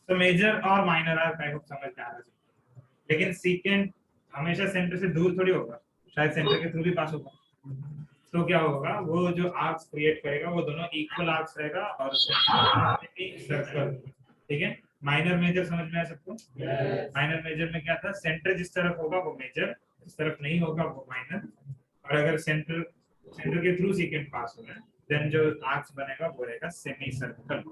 तो मेजर और minor arc I hope समझ में आ रहा है, लेकिन सीकेंट हमेशा सेंटर से दूर थोड़ी होगा, शायद सेंटर के थ्रू भी पास होगा। तो क्या होगा, वो जो आर्क्स क्रिएट करेगा वो दोनों इक्वल आर्क्स रहेगा और सर्कल। ठीक है, माइनर मेजर समझ में आया सबको? माइनर मेजर में क्या था, सेंटर जिस तरफ होगा वो मेजर, जिस तरफ नहीं होगा वो माइनर। और अगर सेंटर के थ्रू सीकेंट पास हो रहा है देन जो आर्क्स बनेगा वो रहेगा सेमी सर्कल।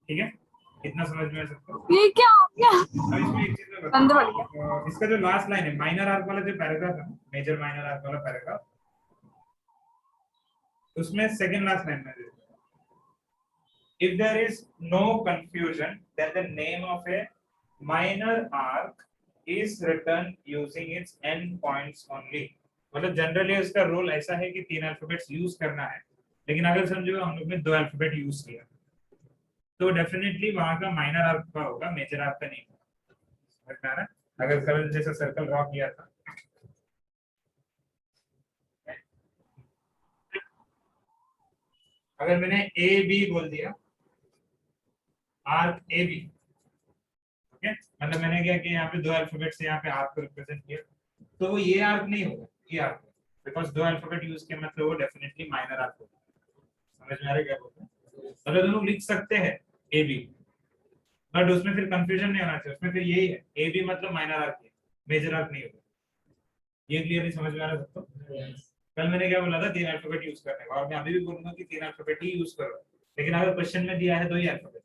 ठीक है, इतना समझ में आ सकता है? ये क्या हो गया? अब इसमें एक चीज मैं बंद बताऊं, पड़ गया। इसका जो लास्ट लाइन है माइनर आर्क वाला जो पैराग्राफ है, मेजर माइनर आर्क वाला पैराग्राफ, उसमें सेकंड लास्ट लाइन में if there is no confusion then the name of a minor arc is written using its end points only। मतलब generally उसका rule ऐसा है कि 3 अल्फाबेट्स यूज करना है, लेकिन अगर समझो हम लोग ने 2 अल्फाबेट यूज किया तो डेफिनेटली वहां का माइनर आर्क का होगा, मेजर आर्क का नहीं होगा। अगर कल जैसा सर्कल ड्रॉ किया था, अगर मैंने ए बी बोल दिया, आर्क ए बी, ओके, मतलब मैंने क्या किया, यहाँ पे 2 अल्फाबेट से यहाँ पे आर्क को रिप्रेजेंट किया, तो वो ये आर्क नहीं होगा, ये आर्क, बिकॉज़ 2 अल्फाबेट यूज किया मतलब वो डेफिनेटली माइनर आर्क होगा। समझ में आ रहा है क्या बोलते हैं? मतलब दोनों लिख सकते हैं ए बी, बट उसमें फिर कंफ्यूजन नहीं होना चाहिए, उसमें फिर यही है ए बी मतलब माइनर आर्क है, मेजर आर्क नहीं होगा। ये क्लियरली समझ में आ रहा है सबको? कल मैंने क्या बोला था, 3 अल्फाबेट यूज करने का, और मैं अभी भी बोलूंगा कि 3 अल्फाबेट ही यूज करो, लेकिन अगर क्वेश्चन में दिया है 2 ही अल्फाबेट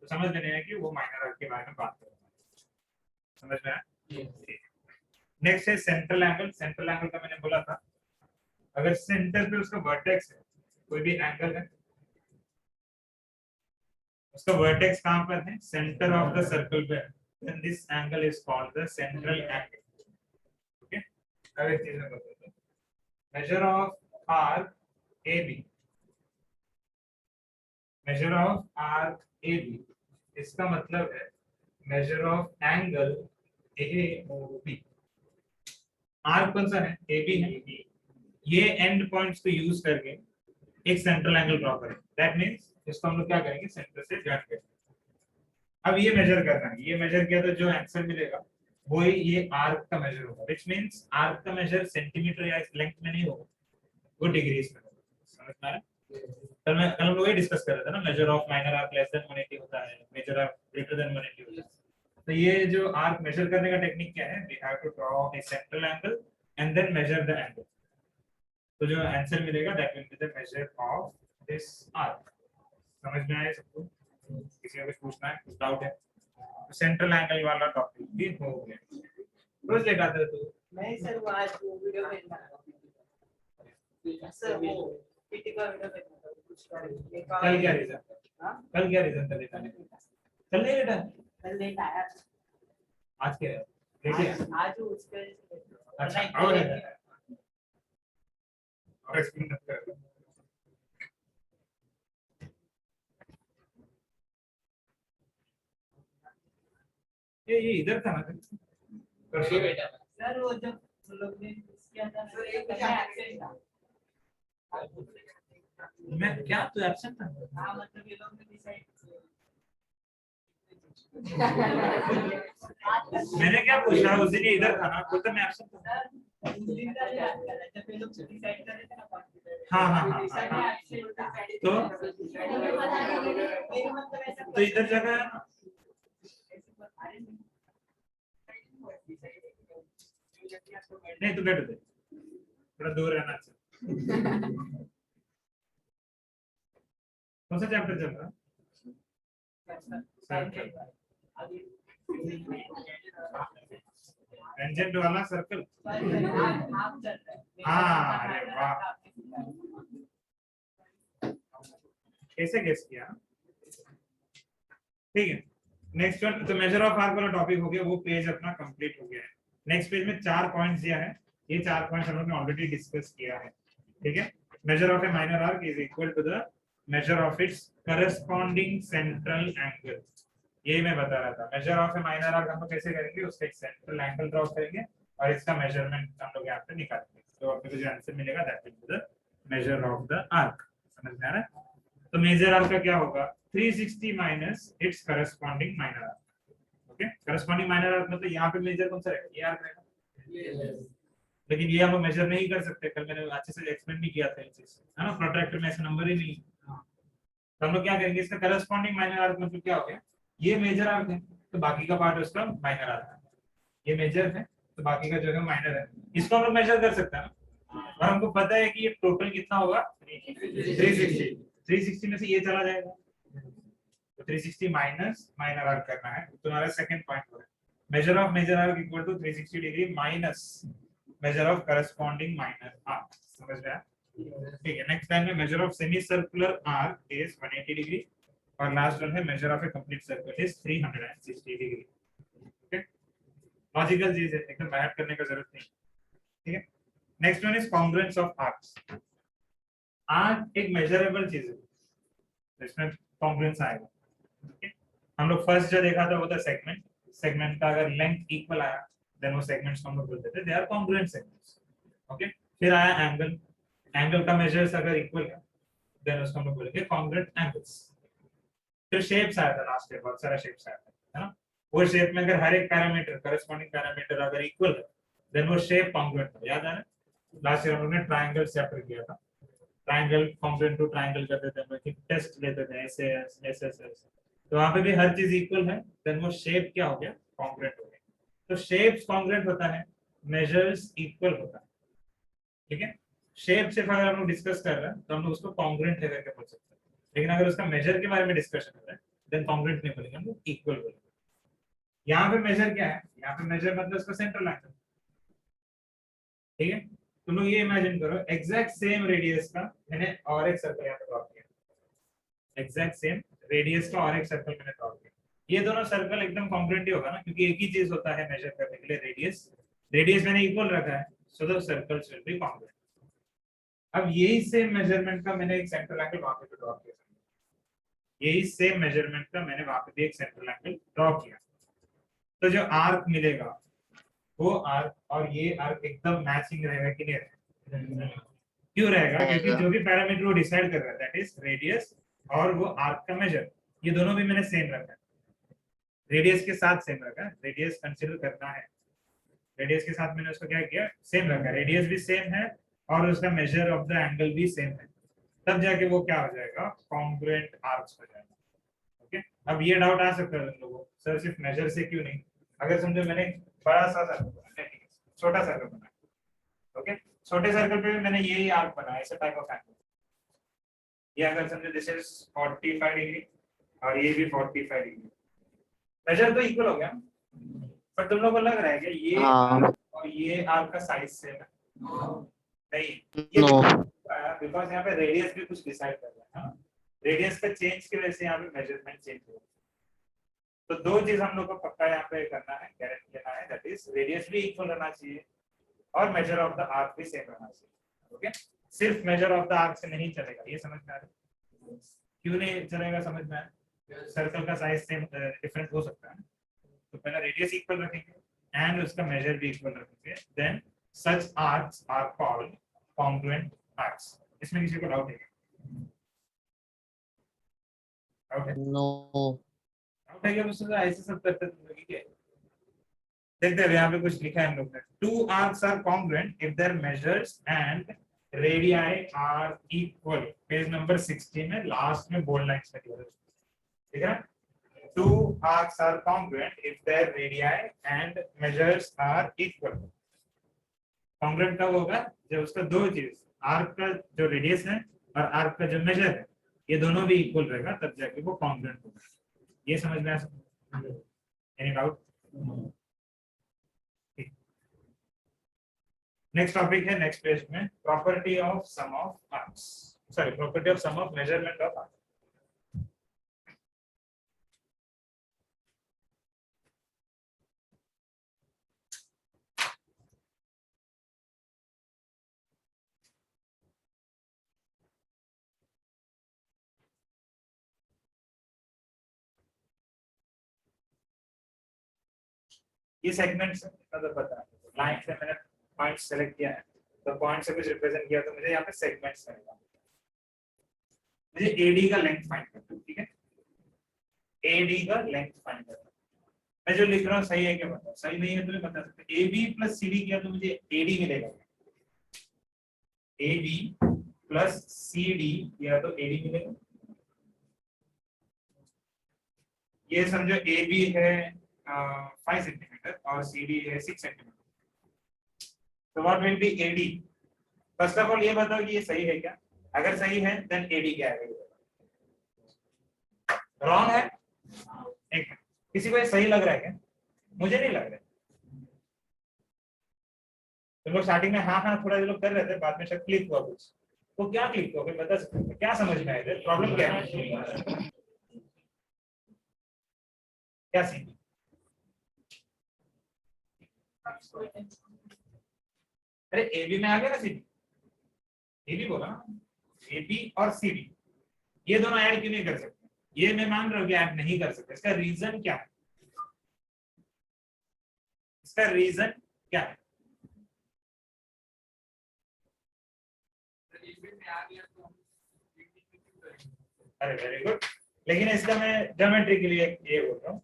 तो समझ लेना है कि वो माइनर आर्क के बारे में बात कर रहा है। समझ में आया? नेक्स्ट है सेंट्रल एंगल। सेंट्रल एंगल का मैंने बोला था, अगर सेंटर पे उसका वर्टेक्स है, कोई भी एंगल है, उसका वर्टेक्स कहां पर है, सेंटर ऑफ द सर्कल पे, then this angle is called the central angle. Okay, अब एक चीज मैं बताता हूं, measure of arc AB, measure of arc AB, इसका मतलब है measure of angle AOB। Arc कौन सा है, AB है, ये एंड पॉइंट्स को यूज करके एक सेंट्रल एंगल ड्रॉ करें, दैट मींस इसको हम लोग क्या करेंगे, सेंटर से जॉइन करेंगे। अब ये मेजर करना है, ये मेजर किया तो जो आंसर मिलेगा वो ही ये आर्क का मेजर होगा, व्हिच मींस आर्क का मेजर सेंटीमीटर या लेंथ में नहीं होगा, वो डिग्रीज में होगा। समझ में आ रहा है? कल हम लोग ये डिस्कस कर रहे थे ना, measure of minor arc less than 180 होता है, मेजर ऑफ ग्रेटर देन 180 होता है। तो ये जो आर्क मेजर करने का टेक्निक क्या है, we have to draw a central angle and then measure the angle, तो जो आंसर मिलेगा that will be the measure of this arc. समझ में आया सबको? किसी को कुछ पूछना है, कुछ डाउट है? तो सेंट्रल एंगल वाला टॉपिक भी हो गया। रोज लेट आता है तू? नहीं सर, वो आज वो वीडियो भेजना है सर, वो पीटी का वीडियो भेजना था कुछ करेंगे। कल क्या रीजन? हां, कल क्या रीजन था लेट आने का? कल नहीं लेट आया, कल लेट आया। आज क्या है, लेट है आज उसके। अच्छा, और एक्सप्लेन मत कर। ये इधर था ना सर, वो जब हम लोग ने किया था सर, एक एब्सेंट था। मैं क्या, तू एब्सेंट था? हां, मतलब ये लोग ने डिसाइड मैंने क्या पूछा, उस दिन ये इधर था ना, बोलता मैं एब्सेंट था। सर, उस दिन का याद कर रहा, जब ये लोग डिसाइड कर रहे थे ना पार्टी। हाँ हाँ हाँ हाँ, तो मेरे मतलब ऐसा तो इधर जगह है ना, नहीं तो बैठ दे, थोड़ा दूर रहना अच्छा। कौन सा चैप्टर चल रहा है? टेंजेंट वाला सर्कल। हाँ, अरे वाह, कैसे गेस किया? ठीक है, नेक्स्ट वन, तो मेजर ऑफ आर्क वाला टॉपिक हो गया, वो पेज अपना कंप्लीट हो गया है। नेक्स्ट पेज में 4 पॉइंट्स दिया है, ये 4 पॉइंट्स हम लोग ने ऑलरेडी डिस्कस किया है। ठीक है, measure of a minor arc is equal to the measure of its corresponding central angle. ये मैं बता रहा था, measure of a minor arc हम लोग कैसे करेंगे, उसका एक सेंट्रल एंगल ड्रॉ करेंगे और इसका मेजरमेंट हम लोग यहाँ पे निकालेंगे, तो आपको जो आंसर मिलेगा that will be the measure of the arc. समझ में आ रहा है? तो मेजर आर्क का क्या होगा? 360 minus it's corresponding minor arc. Okay, corresponding minor arc मतलब यहाँ पे मेजर कौन सा रहेगा? ये आर्क रहेगा. लेकिन ये हम मेजर नहीं कर सकते. कल मैंने अच्छे से एक्सप्लेन भी किया था ये चीज, है ना. प्रोट्रैक्टर में ऐसा नंबर ही नहीं है. तो हम लोग क्या करेंगे? इसका करस्पॉन्डिंग माइनर आर्क मतलब क्या हो गया? ये मेजर आर्क है तो बाकी का पार्ट उसका माइनर आर्क है. ये मेजर है तो बाकी का जो है माइनर है. इसको हम लोग मेजर कर सकते हैं ना. और हमको पता है कि ये टोटल कितना होगा? 360. 360 में से ये चला जाएगा तो 360 माइनस माइनर आर्क करना है. तो तुम्हारा सेकंड पॉइंट हो है measure of major arc equal to 360 degree minus measure of corresponding minor arc. समझ गया? ठीक है. नेक्स्ट लाइन में measure of semi circular arc is 180 degree और लास्ट वन है measure of a complete circle is 360 degree. Okay, logical चीज है, एकदम बाहर करने का जरूरत नहीं. ठीक है. Next one is congruence of arcs. Arc एक मेजरेबल चीज है, इसमें कॉन्ग्रुएंस आएगा. ओके, हम लोग फर्स्ट जो देखा था वो था सेगमेंट. सेगमेंट का अगर लेंथ इक्वल आया देन वो सेगमेंट्स को हम लोग बोलते थे they are congruent segments. Okay, फिर आया एंगल. एंगल का मेजर्स अगर इक्वल है देन उसको हम लोग बोलेंगे कॉन्ग्रुएंट एंगल्स. फिर शेप्स आया था लास्ट ईयर, बहुत सारा शेप्स आया था, है ना. वो शेप में अगर हर एक पैरामीटर करस्पॉन्डिंग पैरामीटर अगर इक्वल है देन वो शेप कॉन्ग्रुएंट है. याद है ना, लास्ट ईयर हम लोग ने ट्रायंगल चैप्टर किया था. ट्रायंगल कॉन्ग्रुएंट टू ट्रायंगल करते थे हम लोग, टेस्ट लेते थे ऐसे ऐसे ऐसे. तो वहां पे भी हर चीज इक्वल है देन वो शेप क्या हो गया? कॉन्ग्रुएंट हो गया. तो शेप्स कॉन्ग्रुएंट होता है, मेजर्स इक्वल होता है. ठीक है. शेप सिर्फ अगर हम लोग डिस्कस कर रहे हैं तो हम लोग उसको कॉन्ग्रुएंट लेकर के बोल सकते हैं. लेकिन अगर उसका मेजर के बारे में डिस्कशन कर रहे हैं देन कॉन्ग्रुएंट नहीं बोलेंगे, हम लोग इक्वल बोलेंगे. यहाँ पे मेजर क्या है? यहाँ पे मेजर मतलब उसका सेंट्रल एंगल. ठीक है. तुम लोग ये इमेजिन करो एग्जैक्ट सेम रेडियस का मैंने और एक सर्कल यहाँ पे ड्रॉ किया. एग्जैक्ट सेम रेडियस का और एक सर्कल मैंने ड्रॉ किया. ये दोनों सर्कल एकदम कॉन्ग्रुएंट ही होगा ना, क्योंकि एक ही चीज होता है मेजर करने के लिए, रेडियस. रेडियस मैंने इक्वल रखा है so the circles will be congruent. अब यही सेम मेजरमेंट का मैंने एक सेंट्रल एंगल वहां पे ड्रॉ किया. यही सेम मेजरमेंट का मैंने वहां पे भी एक सेंट्रल एंगल ड्रॉ किया. तो जो आर्क मिलेगा वो आर्क और ये आर्क एकदम मैचिंग रहेगा कि नहीं रहेगा? क्यों रहेगा? क्योंकि जो भी पैरामीटर वो डिसाइड कर रहा है दैट इज रेडियस और वो आर्क का मेजर, ये दोनों भी मैंने सेम रखा है. रेडियस के साथ सेम रखा है. रेडियस कंसीडर करना है, रेडियस के साथ मैंने उसको क्या किया? सेम रखा है. रेडियस भी सेम है और उसका मेजर ऑफ द एंगल भी सेम है. तब जाके वो क्या हो जाएगा? कॉन्ग्रुएंट आर्क्स हो जाएगा. ओके. अब ये डाउट आ सकता है तुम लोगों को, सर सिर्फ मेजर से क्यों नहीं? अगर समझो मैंने बड़ा सा सर्कल बनाया, छोटा सर्कल बनाया. ओके, छोटे सर्कल पे भी मैंने यही आर्क बनाया, ऐसे टाइप ऑफ एंगल. ये अगर समझो दिस इज 45 डिग्री और ये भी 45 डिग्री. मेजर तो इक्वल हो गया, पर तुम लोगों को लग रहा है कि ये आर्क और ये आर्क का साइज सेम है? नहीं, ये बिकॉज़ यहाँ पे रेडियस भी कुछ डिसाइड कर रहा है. रेडियस का चेंज की वजह से यहाँ पे मेजरमेंट चेंज हो. तो दो चीज हम लोग को पक्का यहाँ पे करना है, गारंटी लेना है, दैट इज रेडियस भी इक्वल रहना चाहिए और मेजर ऑफ द आर्क भी सेम रहना चाहिए. ओके, सिर्फ मेजर ऑफ द आर्क से नहीं चलेगा. ये समझ में आ रहा है? क्यों नहीं चलेगा? समझ में आया? सर्कल का साइज सेम डिफरेंट हो सकता है. तो पहले रेडियस इक्वल रखेंगे एंड उसका मेजर भी इक्वल रखेंगे, then such arcs are called congruent arcs. इसमें किसी को डाउट है? डाउट है? No. डाउट है क्या? मुझसे ऐसे सब करते तुम लोग क्या? देखते हैं यहाँ पे कुछ लिखा है हम लोग ने. Two arcs are congruent if their measures and radii are equal. Page number 60 में लास्ट में बोल्ड लाइंस में दिया है. ठीक है. Two arcs are congruent if their radii and measures are equal. Congruent कब होगा? जब उसका दो चीज, आर्क का जो रेडियस है और आर्क का जो मेजर है, ये दोनों भी इक्वल रहेगा, तब जाके वो कॉन्ग्रुएंट होगा. ये समझ में आ सकता है? Any doubt? नेक्स्ट टॉपिक है नेक्स्ट पेज में, property of sum of arcs. Sorry, property of sum of measurement of arcs. ये सेगमेंट्स मतलब पता है, लाइन से मैंने पॉइंट सेलेक्ट किया है तो पॉइंट से कुछ रिप्रेजेंट किया तो मुझे यहाँ पे सेगमेंट्स मिलेगा। मुझे एडी का लेंथ फाइंड करना है, ठीक है, एडी का लेंथ फाइंड करना है। मैं जो लिख रहा हूँ सही है क्या बताओ, सही नहीं है तो बता सकते। AB प्लस CD किया तो मुझे AD मिलेगा, AB प्लस CD किया तो AD मिलेगा। ये समझो AB है 5 सेंटीमीटर और CD है 6 सेंटीमीटर, तो what will be AD? First of all ये बताओ कि ये सही है क्या, अगर सही है देन AD क्या है, रॉन्ग है। एक किसी को ये सही लग रहा है क्या? मुझे नहीं लग रहा है। तो लोग स्टार्टिंग में हाँ हाँ थोड़ा लोग कर रहे थे, बाद में शायद क्लिक हुआ कुछ, वो क्या क्लिक हुआ फिर बता सकते हैं क्या समझ में आया, प्रॉब्लम क्या है, क्या सीखी? अरे AB में आ गया ना CD, AB बोला ना, AB और CD ये दोनों ऐड क्यों नहीं कर सकते? ये मैं मान रहा हूँ कि ऐड नहीं कर सकते, इसका रीजन क्या है? इसका रीजन क्या है? अरे वेरी गुड, लेकिन इसका मैं ज्योमेट्री के लिए ये बोल रहा हूँ,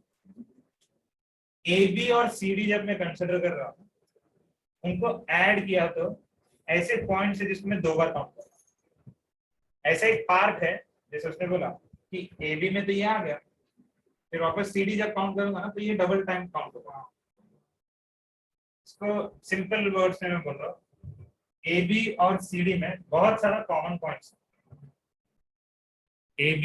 AB और CD जब मैं कंसिडर कर रहा हूँ उनको ऐड किया तो ऐसे पॉइंट है जिसमें 2 बार काउंट करना, ऐसा एक पार्ट है जैसे उसने बोला कि AB में तो ये आ गया, फिर वापस CD जब काउंट करूंगा ना तो ये डबल टाइम काउंट होगा। इसको सिंपल वर्ड्स में मैं बोल रहा हूँ, AB और CD में बहुत सारा कॉमन पॉइंट्स है, AB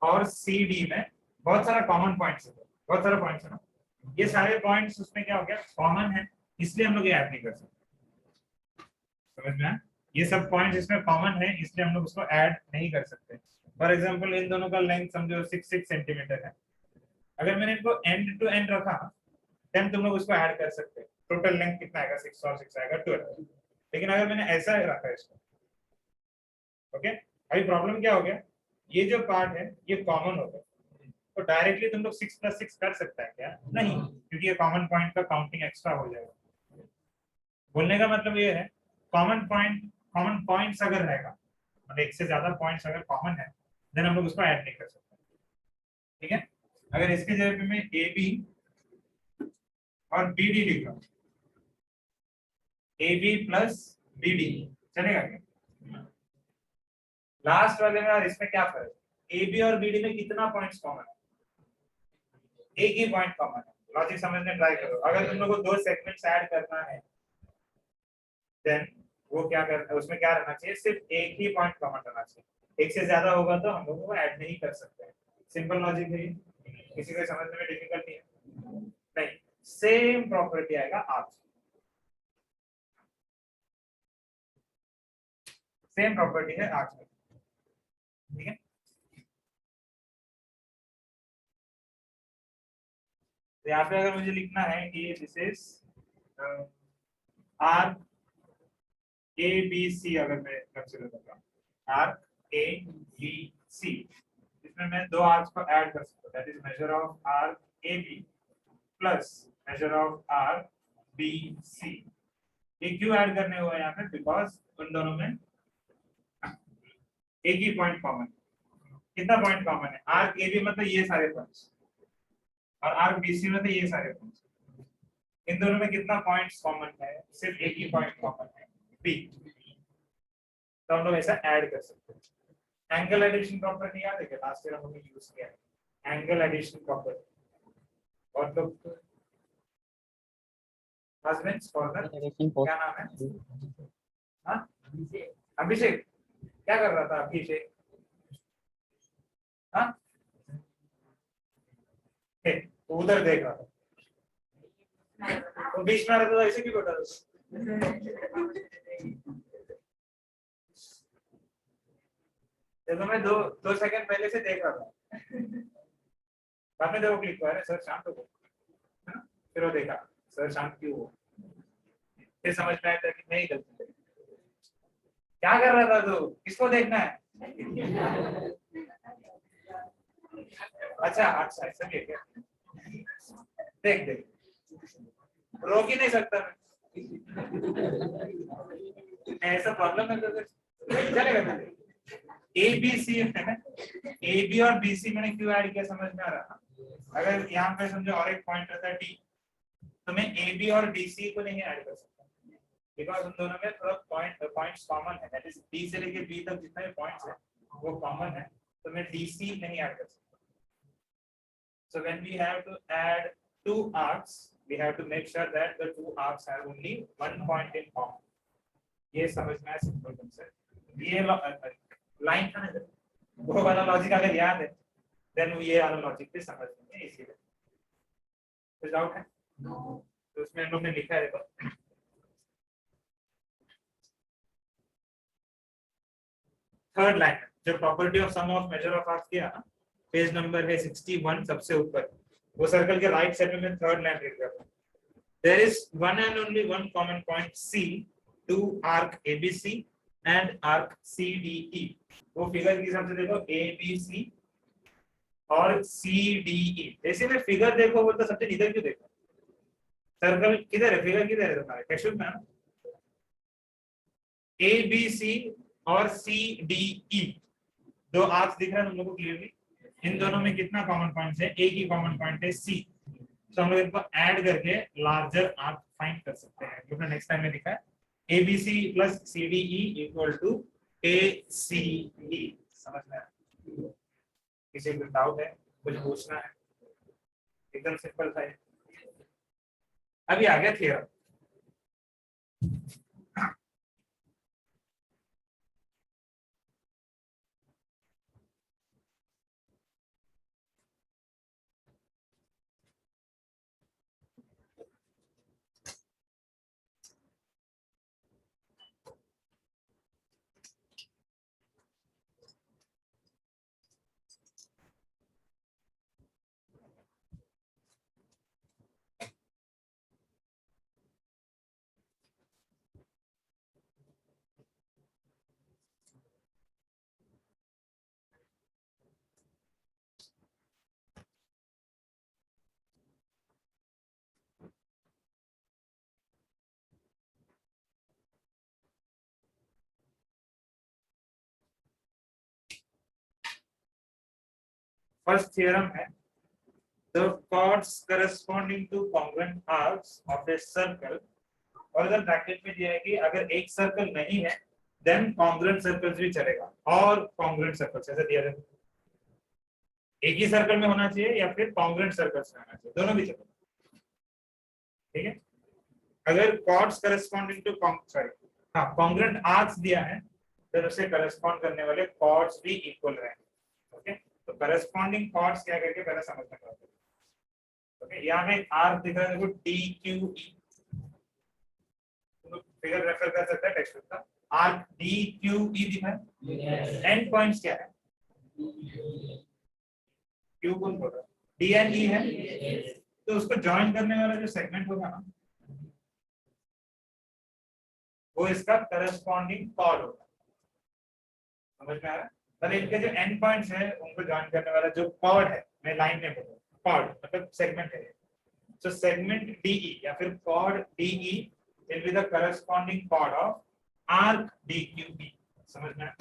और CD में बहुत सारा कॉमन पॉइंट्स है, बहुत सारा पॉइंट्स है ना, ये सारे पॉइंट्स उसमें क्या हो गया कॉमन है, इसलिए हम लोग ये ऐड नहीं कर सकते। समझ में आया? ये सब पॉइंट्स इसमें कॉमन है इसलिए हम लोग उसको ऐड नहीं कर सकते। फॉर एग्जांपल इन दोनों का लेंथ समझो 6 सेंटीमीटर है, अगर मैंने इनको एंड टू एंड रखा देन तुम लोग उसको ऐड कर सकते हैं, टोटल लेंथ कितना आएगा 6 और 6 आएगा 12। लेकिन अगर मैंने ऐसा रखा इसको, ओके, अभी प्रॉब्लम क्या हो गया, ये जो पार्ट है ये कॉमन हो गया, तो डायरेक्टली तुम लोग 6 + 6 कर सकता है क्या? नहीं, क्योंकि ये कॉमन पॉइंट का काउंटिंग एक्स्ट्रा हो जाएगा। बोलने का मतलब ये है कॉमन पॉइंट्स अगर रहेगा, मतलब एक से ज्यादा पॉइंट्स अगर कॉमन है देन हम लोग उसको ऐड नहीं कर सकते, ठीक है। अगर इसके जगह पे मैं AB और BD लिख रहा हूँ, AB प्लस BD चलेगा क्या? लास्ट वाले में और इसमें क्या फर्क है? AB और BD में कितना पॉइंट्स कॉमन है? एक ही पॉइंट कॉमन है। लॉजिक समझने ट्राई करो, अगर तुम लोग को 2 सेगमेंट्स ऐड करना है देन वो क्या करना, उसमें क्या रहना चाहिए, सिर्फ एक ही पॉइंट कॉमन रहना चाहिए, एक से ज्यादा होगा तो हम लोग वो ऐड नहीं कर सकते। सिंपल लॉजिक है, किसी को समझने में डिफिकल्टी है नहीं, सेम प्रॉपर्टी आएगा आप, सेम प्रॉपर्टी है आज में, ठीक है। तो यहाँ पे अगर मुझे लिखना है कि दिस इज आर ABC, अगर मैं कंसीडर कर रहा हूँ RABC, इसमें मैं 2 आर्क्स को ऐड कर सकता हूँ, that is measure of RAB plus measure of RBC। ये क्यों ऐड करने हुआ है यहाँ पे, बिकॉज उन दोनों में एक ही पॉइंट कॉमन, कितना पॉइंट कॉमन है, आर्क AB मतलब ये सारे पॉइंट्स और आर्क BC मतलब ये सारे पॉइंट्स, इन दोनों में कितना पॉइंट्स कॉमन है, सिर्फ एक ही पॉइंट कॉमन है B, तो हम लोग ऐसा ऐड कर सकते हैं। एंगल एडिशन प्रॉपर्टी याद है क्या, लास्ट ईयर हम लोग यूज किया है एंगल एडिशन प्रॉपर्टी, और लोग हस्बैंड्स कॉर्नर क्या नाम है, हाँ अभिषेक, क्या कर रहा था अभिषेक, हाँ तो उधर देख रहा था, तो बीच में आ रहा था ऐसे क्यों बैठा था? तो मैं 2 सेकंड पहले से देख रहा था, बाद में देखो क्लिक हुआ, अरे सर शांत हो गए, है ना? फिर वो देखा सर शांत क्यों हो, फिर समझ में आया था कि मैं ही गलती थी। क्या कर रहा था तू, किसको देखना है? अच्छा अच्छा ऐसा भी है क्या, देख देख रोक ही नहीं सकता मैं, ऐसा प्रॉब्लम है तो चलेगा। ए बी सी है ना, ए बी और बी सी मैंने क्यों ऐड किया समझ में आ रहा? अगर यहाँ पे समझो और एक पॉइंट रहता है डी, तो मैं ए बी और डी सी को नहीं ऐड कर सकता बिकॉज उन दोनों में थोड़ा पॉइंट्स कॉमन है, दैट इज डी से लेके बी तक जितने भी पॉइंट्स है वो कॉमन है, तो मैं डी सी नहीं ऐड कर सकता। So when we have to add two arcs, we have to make sure that the two arcs have only one point in common. ये समझ में आया सिंपल कंसेप्ट। ये लाइन था ना, वो वाला लॉजिक अगर याद है देन ये वाला लॉजिक भी समझ में इसीलिए। कुछ डाउट है? तो उसमें हम लोग ने लिखा है देखो, थर्ड लाइन जो property of sum of measure of arcs किया ना, पेज नंबर है 61 सबसे ऊपर, वो सर्कल के राइट साइड में मैं थर्ड लाइन लिख रहा हूं। There is one and only one common point C to arc ABC and arc CDE. वो फिगर के हिसाब से देखो एबीसी और सीडीई, जैसे में फिगर देखो बोलता सबसे इधर क्यों देखो, सर्कल किधर है, फिगर किधर है तुम्हारे टेक्स्ट में? एबीसी और सीडीई दो आर्क्स दिख रहे हैं तुम लोगों को क्लियरली, इन दोनों में कितना कॉमन पॉइंट है? एक ही कॉमन पॉइंट है सी, तो हम लोग इनको ऐड करके लार्जर आर्क फाइंड कर सकते हैं, जो नेक्स्ट टाइम में लिखा है ABC plus CDE equal to ACE. समझ में आया? किसी को डाउट है, कुछ पूछना है? एकदम सिंपल था। अभी आ गया थ्योरम। फर्स्ट थ्योरम है, the chords corresponding to congruent arcs of a circle, और इधर ब्रैकेट में दिया है कि अगर एक सर्कल नहीं है देन कॉन्ग्रुएंट सर्कल्स भी चलेगा, और कॉन्ग्रुएंट सर्कल्स ऐसे दिया जाता है, एक ही सर्कल में होना चाहिए या फिर कॉन्ग्रुएंट सर्कल्स में होना चाहिए, दोनों भी चलेगा। ठीक है, अगर chords corresponding to congruent arcs दिया है तो उससे करस्पॉन्ड करने वाले chords भी इक्वल रहेंगे। ओके, तो करस्पॉन्डिंग chords क्या करके पहले समझना पड़ेगा। ओके, यहाँ पे आर्क दिख रहा है देखो डी क्यू ई, तो फिगर रेफर कर सकता है टेक्स्ट का, आर्क डी क्यू ई दिखा है, एंड पॉइंट्स क्या है? क्यू कौन बोल रहा है? डी एंड ई है, तो उसको जॉइन करने वाला जो सेगमेंट होगा ना वो इसका करस्पॉन्डिंग कॉर्ड होगा। समझ में आ रहा है? पर इनके जो एंड पॉइंट्स है उनको जॉइन करने वाला जो कॉर्ड है, मैं लाइन में बोल रहा हूँ, कॉर्ड मतलब सेगमेंट है, so segment DE या फिर chord DE will be the corresponding chord of arc DQE। समझ में आया?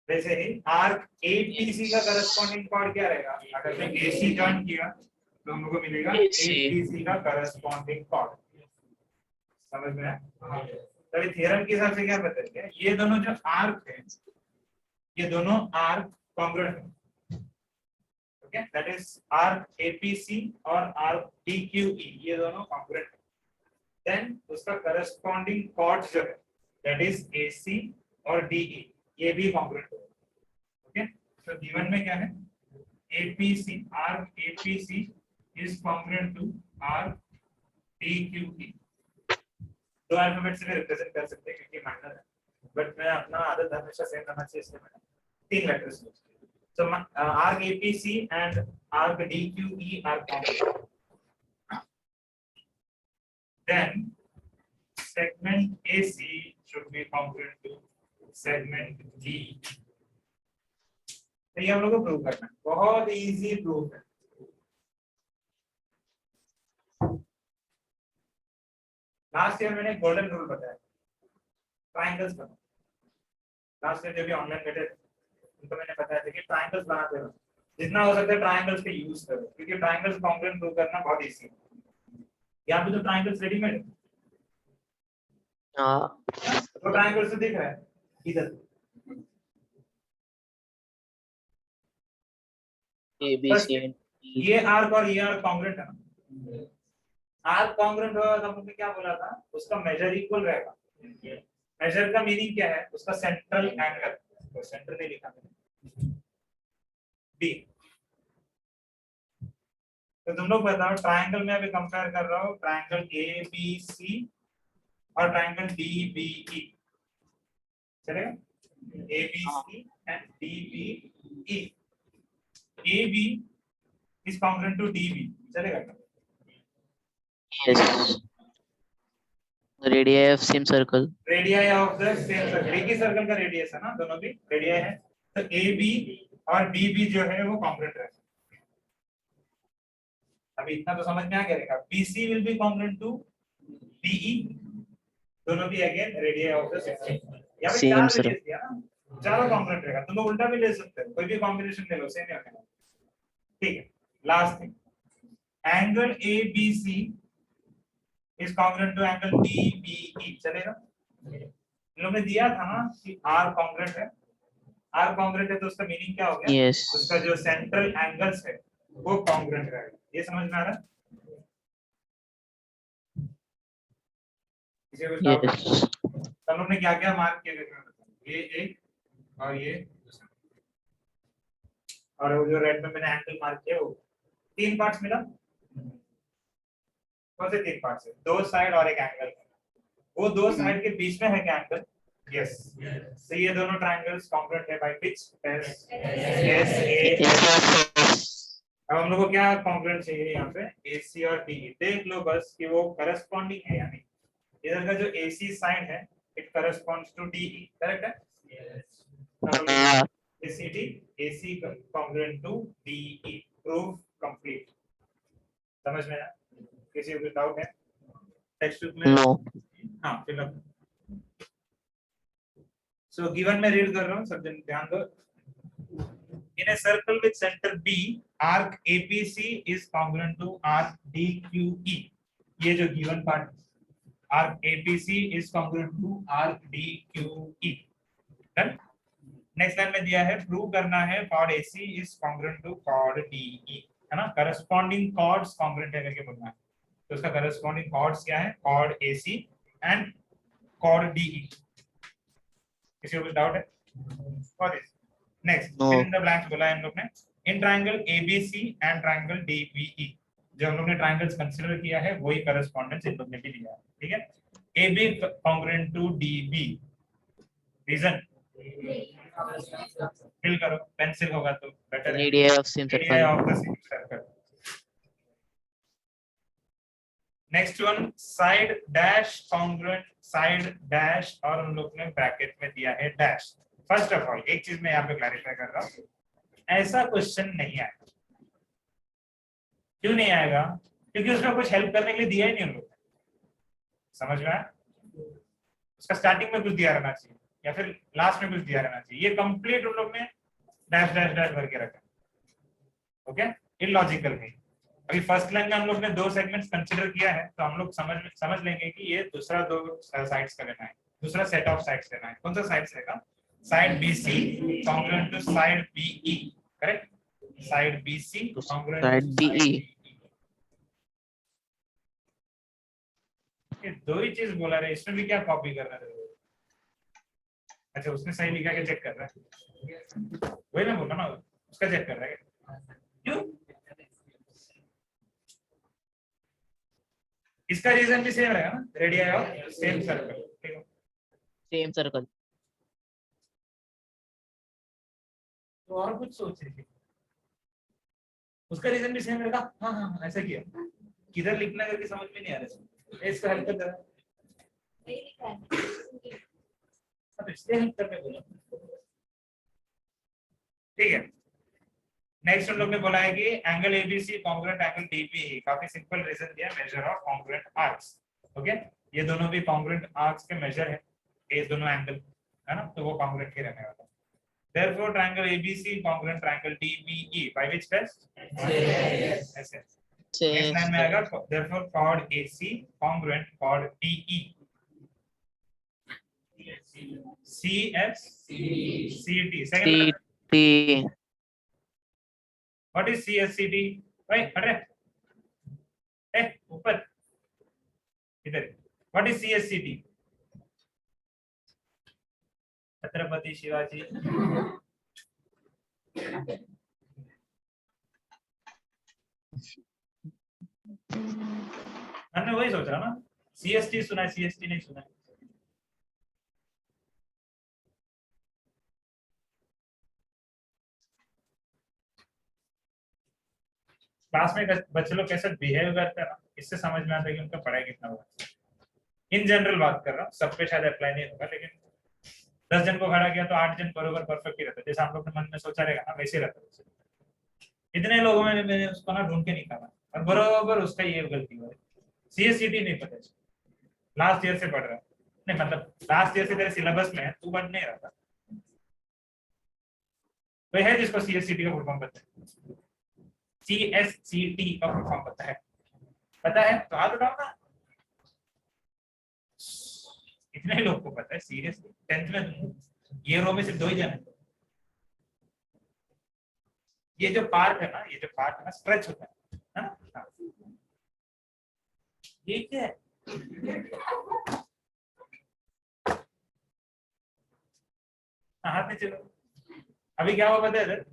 वैसे ही arc APC का corresponding chord क्या रहेगा? अगर मैं AC ज्वाइन किया तो हम लोग को मिलेगा APC का corresponding chord। समझ में आया? तभी थ्योरम के हिसाब से क्या बताएंगे, ये दोनों जो आर्क है ये दोनों आर्क कॉन्ग्रुएंट है। Okay, that is arc APC और arc DQE, ये दोनों कॉन्ग्रुएंट है। Then उसका corresponding chord जो है that is AC और DE, ये भी कॉन्ग्रुएंट है। Okay, so given में क्या है? APC, arc APC is congruent to arc DQE। दो अल्फाबेट से भी रिप्रेजेंट कर सकते हैं क्योंकि माइनर है, बट मैं अपना आदत हमेशा सेम करना चाहिए इसलिए मैंने तीन लेटर्स यूज किए। So arc APC and arc DQE are congruent. Then segment AC should be congruent to segment D। तो ये हम लोग को प्रूव करना है, बहुत इजी प्रूफ है। लास्ट ईयर मैंने गोल्डन रूल बताया, ट्रायंगल्स बना। लास्ट ईयर जो भी ऑनलाइन बैठे उनको मैंने बताया था कि ट्रायंगल्स बनाते रहो, जितना हो सकता है ट्रायंगल्स के यूज करो, क्योंकि ट्रायंगल्स कॉन्ग्रुएंट प्रूव करना बहुत इजी है। यहाँ पे तो ट्रायंगल्स रेडीमेड है, हाँ तो ट्रायंगल्स तो दिख रहा है इधर, ए बी सी एंड ये आर्क और ये आर्क कॉन्ग्रुएंट है ना। आर्क कॉन्ग्रुएंट होगा तो हमने क्या बोला था, उसका मेजर इक्वल रहेगा। मेजर का मीनिंग क्या है, उसका सेंट्रल एंगल, तो सेंटर नहीं लिखा मैंने, बी। तो तुम लोग बताओ, ट्रायंगल में अभी कंपेयर कर रहा हूँ, ट्रायंगल ए बी सी और ट्रायंगल डी बी ई, चलेगा? A B C and D B E, A B is congruent to D B, चलेगा? Yes radius of same circle radius of the same circle, एक ही circle का radius है ना, दोनों भी रेडियस है, तो ए बी और डी बी जो है वो कॉन्ग्रुएंट है। अभी इतना तो समझ में आ गया रहेगा, BC will be congruent to DE, दोनों भी again radius of the same, या फिर सेम चार सर रेडियस दिया ना, चारों कॉन्ग्रुएंट रहेगा। तुम लोग उल्टा भी ले सकते हो, कोई भी कॉम्बिनेशन ले लो, सेम ही होगा। ठीक है, last thing, angle ABC is congruent to angle DBE, चलेगा? इन लोगों ने दिया था ना कि R कॉन्ग्रुएंट है, R कॉन्ग्रुएंट है तो उसका मीनिंग क्या हो गया, यस उसका जो सेंट्रल एंगल्स है वो कॉन्ग्रुएंट रहेगा। ये समझ में आ रहा है? किसी को डाउट? यस हम लोग ने क्या क्या मार्क किया है, ये एक और ये दूसरा, और वो जो रेड में मैंने एंगल मार्क किया वो तीन पार्ट्स मिला। कौन से तीन पार्ट्स है? दो साइड और एक एंगल, वो दो साइड के बीच में है क्या एंगल? यस। तो ये दोनों ट्रायंगल्स कॉन्ग्रुएंट है by which test? S A. अब हम लोग को क्या कॉन्ग्रुएंट चाहिए यहाँ पे? AC और DE, देख लो बस कि वो करस्पॉन्डिंग है या नहीं। इधर का जो AC साइड है it corresponds to DE, correct है? Yes. ACD AC congruent to DE, proof complete. समझ में आया? किसी को डाउट है टेक्स्ट बुक में? नो हाँ फिल अप। सो गिवन में रीड कर रहा हूँ, सब जन ध्यान दो। In a circle with center B, arc APC is congruent to arc DQE. ये जो given part, arc APC is congruent to arc DQE. Done? Next line में दिया है प्रूव करना है chord AC is congruent to chord DE, है ना? Corresponding chords congruent है करके बोलना है। तो उसका corresponding chords क्या है? Chord AC and chord DE. किसी को कुछ डाउट है? For this. Next No. Fill in the blanks बोला है हम लोग ने। In triangle ABC and triangle DBE, जो हम लोग ने ट्रायंगल्स कंसीडर किया है वही करस्पॉन्डेंस इन लोग ने भी दिया है, ठीक है? AB congruent to DB, reason fill करो, पेंसिल होगा तो बेटर है। Radius of same radius of the circle same circle. Next one, side dash congruent, side dash, और हम लोग ने ब्रैकेट में दिया है डैश। फर्स्ट ऑफ ऑल एक चीज मैं यहाँ पे क्लैरिफाई कर रहा हूँ, ऐसा क्वेश्चन नहीं आएगा। क्यों नहीं आएगा? क्योंकि उसमें कुछ हेल्प करने के लिए दिया ही नहीं हम लोग ने। समझ में आया? उसका स्टार्टिंग में कुछ दिया रहना चाहिए या फिर लास्ट में कुछ दिया रहना चाहिए। ये कंप्लीट हम लोग ने डैश डैश डैश भर के रखा, ओके? इलॉजिकल है। अभी फर्स्ट लाइन में हम लोग ने दो सेगमेंट्स कंसीडर किया है, तो हम लोग समझ लेंगे कि ये दूसरा दो साइड्स का लेना है, दूसरा सेट ऑफ साइड्स लेना है। कौन सा साइड्स रहेगा? Side BC congruent to side BE, correct? Side BC congruent to side BE ये दो ही चीज बोला रहे, इसमें भी क्या कॉपी करना है? अच्छा उसने सही लिखा के चेक कर रहा है, वही ना बोला ना, उसका चेक कर रहा है क्यों? इसका रीजन भी सेम रहेगा ना, रेडियस ऑफ सेम सर्कल, ठीक है? सेम सर्कल तो और कुछ सोच रही थी, उसका रीजन भी सेम रहेगा। हाँ हाँ हाँ, ऐसा किया, किधर लिखना करके समझ में नहीं आ रहा, इसका हेल्प कर रहा है, अब इसलिए हेल्प करने बोला, ठीक है? नेक्स्ट हम लोग ने बोला है कि angle ABC congruent angle DBE, काफी सिंपल रीजन दिया, measure of congruent arcs. Okay, ये दोनों भी कॉन्ग्रुएंट आर्क्स के मेजर है, ये दोनों एंगल है ना, तो वो कॉन्ग्रुएंट के रहने वाला है। Therefore, triangle ABC congruent triangle DBE by which test? SS. Next line में आएगा therefore chord AC congruent chord DE. CS CT. Second letter. CT What is CSCT? भाई हट रहे, ऊपर इधर. What is CSCT? Chhatrapati Shivaji. मैंने वही सोच रहा ना, CST सुना है, CST नहीं सुना है. क्लास में बच्चे लोग कैसे बिहेव करते हैं ना, इससे समझ में आता है कि उनका पढ़ाई कितना हुआ. इन जनरल बात कर रहा हूँ, सब पे शायद अप्लाई नहीं होगा, लेकिन 10 जन को खड़ा किया तो 8 जन बरोबर परफेक्ट ही रहता है, जैसे आप लोग ने मन में सोचा रहेगा ना वैसे रहता है. इतने लोगों में मैंने उसको ना ढूंढ के निकाला और बरोबर उसका ये गलती हुआ. CSCT नहीं पता, लास्ट ईयर से पढ़ रहा है, नहीं मतलब लास्ट ईयर से तेरे सिलेबस में है, तू पढ़ नहीं रहा था. कोई है जिसको CSCT का फुल फॉर्म पता है? CSCT का फुल फॉर्म पता है? पता है तो हाथ उठाओ ना. इतने लोग को पता है सीरियसली? 10th में ये रो में सिर्फ 2 ही जन है. ये जो पार्ट है ना, ये जो पार्ट है ना, स्ट्रेच होता है ना. ये क्या है? हाथ में चलो. अभी क्या हुआ पता है सर,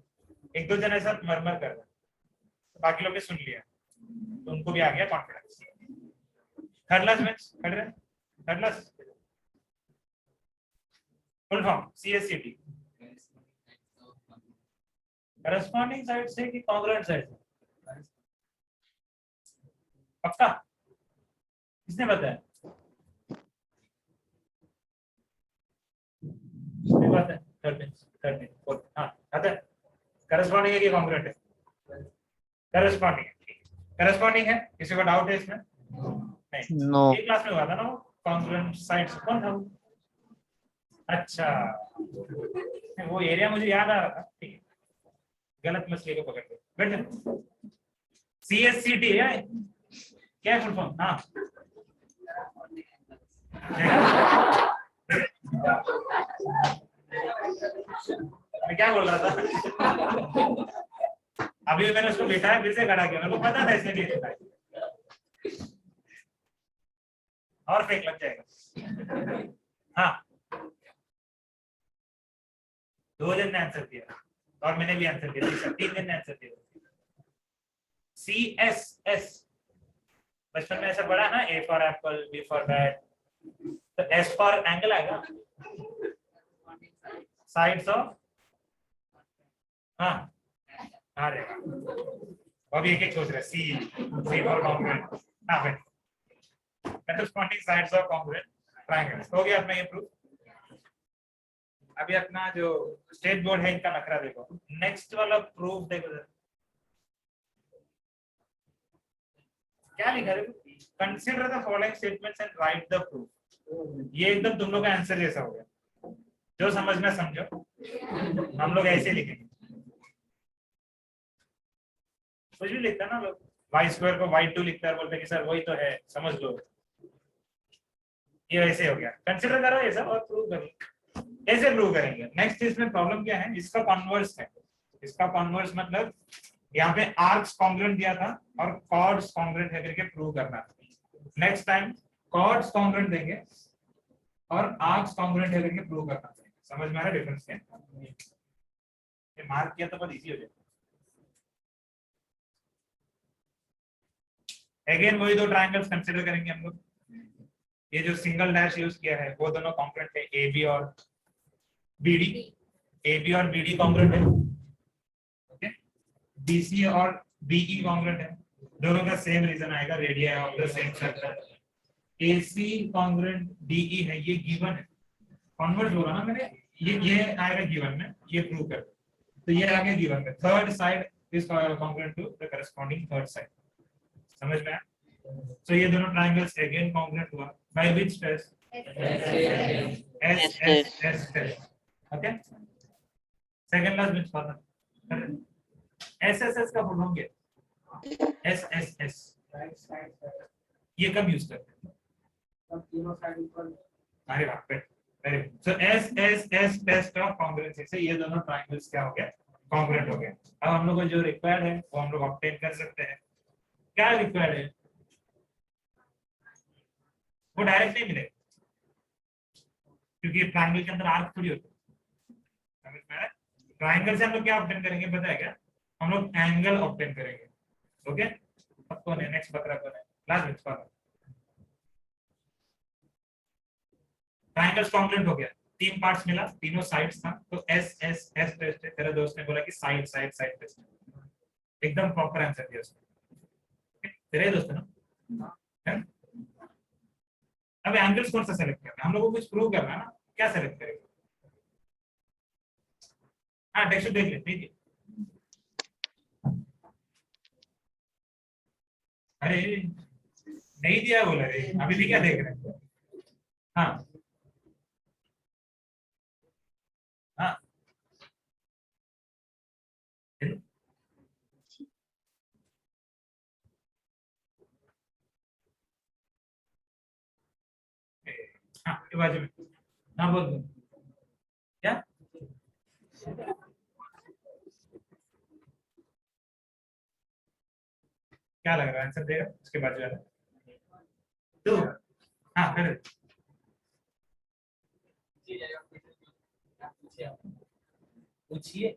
1-2 जन ऐसा मरमर कर रहे, बाकी लोग ने सुन लिया तो उनको भी आ गया कॉन्फिडेंस. थर्ड क्लास में खड़ रहे, third class full form CSCT. Corresponding side से कि कॉन्ग्रुएंट साइड से? पक्का? किसने बताया? बात है. Third fourth. हाँ आता है. करस्पॉन्डिंग है कि कॉन्ग्रुएंट है? करस्पॉन्डिंग है. करस्पॉन्डिंग है. किसी को डाउट है इसमें? नहीं. नो. एक क्लास में हुआ था ना वो कॉन्ग्रुएंट साइड्स. कौन था वो? अच्छा, वो एरिया मुझे याद आ रहा था. ठीक है, गलत मछली को पकड़ के बैठ जा. CSCT है क्या फुल फॉर्म? हाँ मैं क्या बोल रहा था? अभी मैंने उसको बिठाया, फिर से खड़ा किया, मेरे को पता था इसने नहीं बिठाया. और फेक लग जाएगा. हाँ 2 जन ने आंसर दिया और मैंने भी आंसर दिया. 3 जन ने आंसर दिया. CSS बचपन में ऐसा पढ़ा ना, A for Apple, B for bat, तो S फॉर एंगल आएगा, साइड्स ऑफ. हाँ अरे अभी एक सोच रहे. C for congruent. हाँ भाई, corresponding sides of congruent triangles. हो गया अपना ये प्रूफ. अभी अपना जो स्टेट बोर्ड है इनका नखरा देखो. नेक्स्ट वाला प्रूफ देखो क्या लिखा है. Consider the following statements and right the proof. ये एकदम तुम लोग का आंसर जैसा हो गया. जो समझना समझो, हम लोग ऐसे लिखेंगे. कुछ भी लिखता ना लोग, y² को y2 लिखता है, बोलते कि सर वही तो है, समझ लो. ये वैसे हो गया. कंसीडर करो ये सब और प्रूव करो. कैसे प्रूव करेंगे? नेक्स्ट इसमें प्रॉब्लम क्या है, इसका कॉन्वर्स है. इसका कॉन्वर्स मतलब यहाँ पे आर्क्स कॉन्ग्रुएंट दिया था और कॉर्ड्स कॉन्ग्रुएंट है करके प्रूव करना था. नेक्स्ट टाइम कॉर्ड्स कॉन्ग्रुएंट देंगे और आर्क्स कॉन्ग्रुएंट है करके प्रूव करना था. समझ में आ रहा है डिफरेंस क्या? ये मार्क किया तो बहुत इजी हो जाए. अगेन वही 2 ट्रायंगल्स कंसीडर करेंगे हम लोग. ये जो सिंगल डैश यूज किया है वो दोनों कॉन्ग्रुएंट है, AB और BD. AB और BD कॉन्ग्रुएंट है. ओके, BC और BE कॉन्ग्रुएंट है. दोनों का सेम रीजन आएगा, radius of the same circle. AC congruent DE है, ये गिवन है. कन्वर्ट होगा ना मैंने, ये आएगा गिवन में, ये प्रूव कर. तो ये आगे गिवन में third side is congruent to the corresponding third side. समझ में आया? सो ये दोनों ट्रायंगल्स अगेन कॉन्ग्रुएंट हुआ by which test? S S S test. Okay, second last which formula? S S S का फुल फॉर्म क्या है? S S S. ये कब यूज करते हैं? अरे वाह, very good. So S S S test of congruency से ये दोनों ट्रायंगल्स क्या हो गए? कॉन्ग्रुएंट हो गए. अब हम लोग को जो रिक्वायर्ड है वो हम लोग ऑब्टेन कर सकते हैं. क्या रिक्वायर्ड है? वो डायरेक्ट नहीं मिलेगा क्योंकि ट्रायंगल के अंदर आर्क थोड़ी होती है. ट्रायंगल से हम लोग क्या ऑब्टेन करेंगे पता है क्या? हम लोग एंगल ऑब्टेन करेंगे. ओके, अब कौन है नेक्स्ट? बकरा कौन है? लास्ट विच कौन? ट्रायंगल्स कॉन्ग्रुएंट हो गया, तीन पार्ट्स मिला, तीनों साइड्स था, तो एस एस एस टेस्ट है. तेरा दोस्त ने बोला कि साइड साइड साइड टेस्ट. एकदम प्रॉपर आंसर दिया उसने. तेरे दोस्त है ना? है? अब एंगल्स कौन सा सेलेक्ट करना है? हम लोग को कुछ प्रूव करना है ना. क्या सेलेक्ट करेंगे? हाँ, टेक्सचर देख ले. ठीक है, अरे नहीं दिया बोला रे, अभी भी क्या देख रहे हैं? हाँ हाँ, हाँ ये बाजू में. हाँ बोल दो. क्या क्या लग रहा है आंसर देगा उसके बाजू वाला? तो हाँ फिर पूछिए.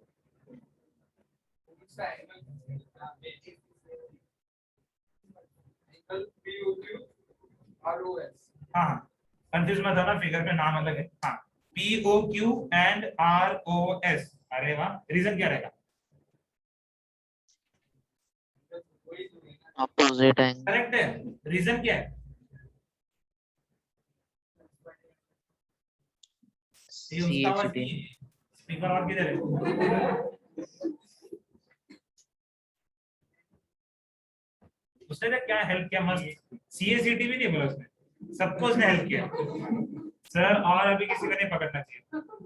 हाँ, कंफ्यूज मत होना, फिगर में नाम अलग है. हाँ, P O Q and R O S. अरे वाह, रीजन क्या रहेगा? Opposite angle. करेक्ट है. रीजन क्या है? ये उसका आवाज CHD. नहीं है. स्पीकर और किधर है? उसने ना क्या हेल्प किया मस्त. सीएसीटी भी नहीं बोला उसने, सबको उसने हेल्प किया. सर और अभी किसी को नहीं पकड़ना चाहिए,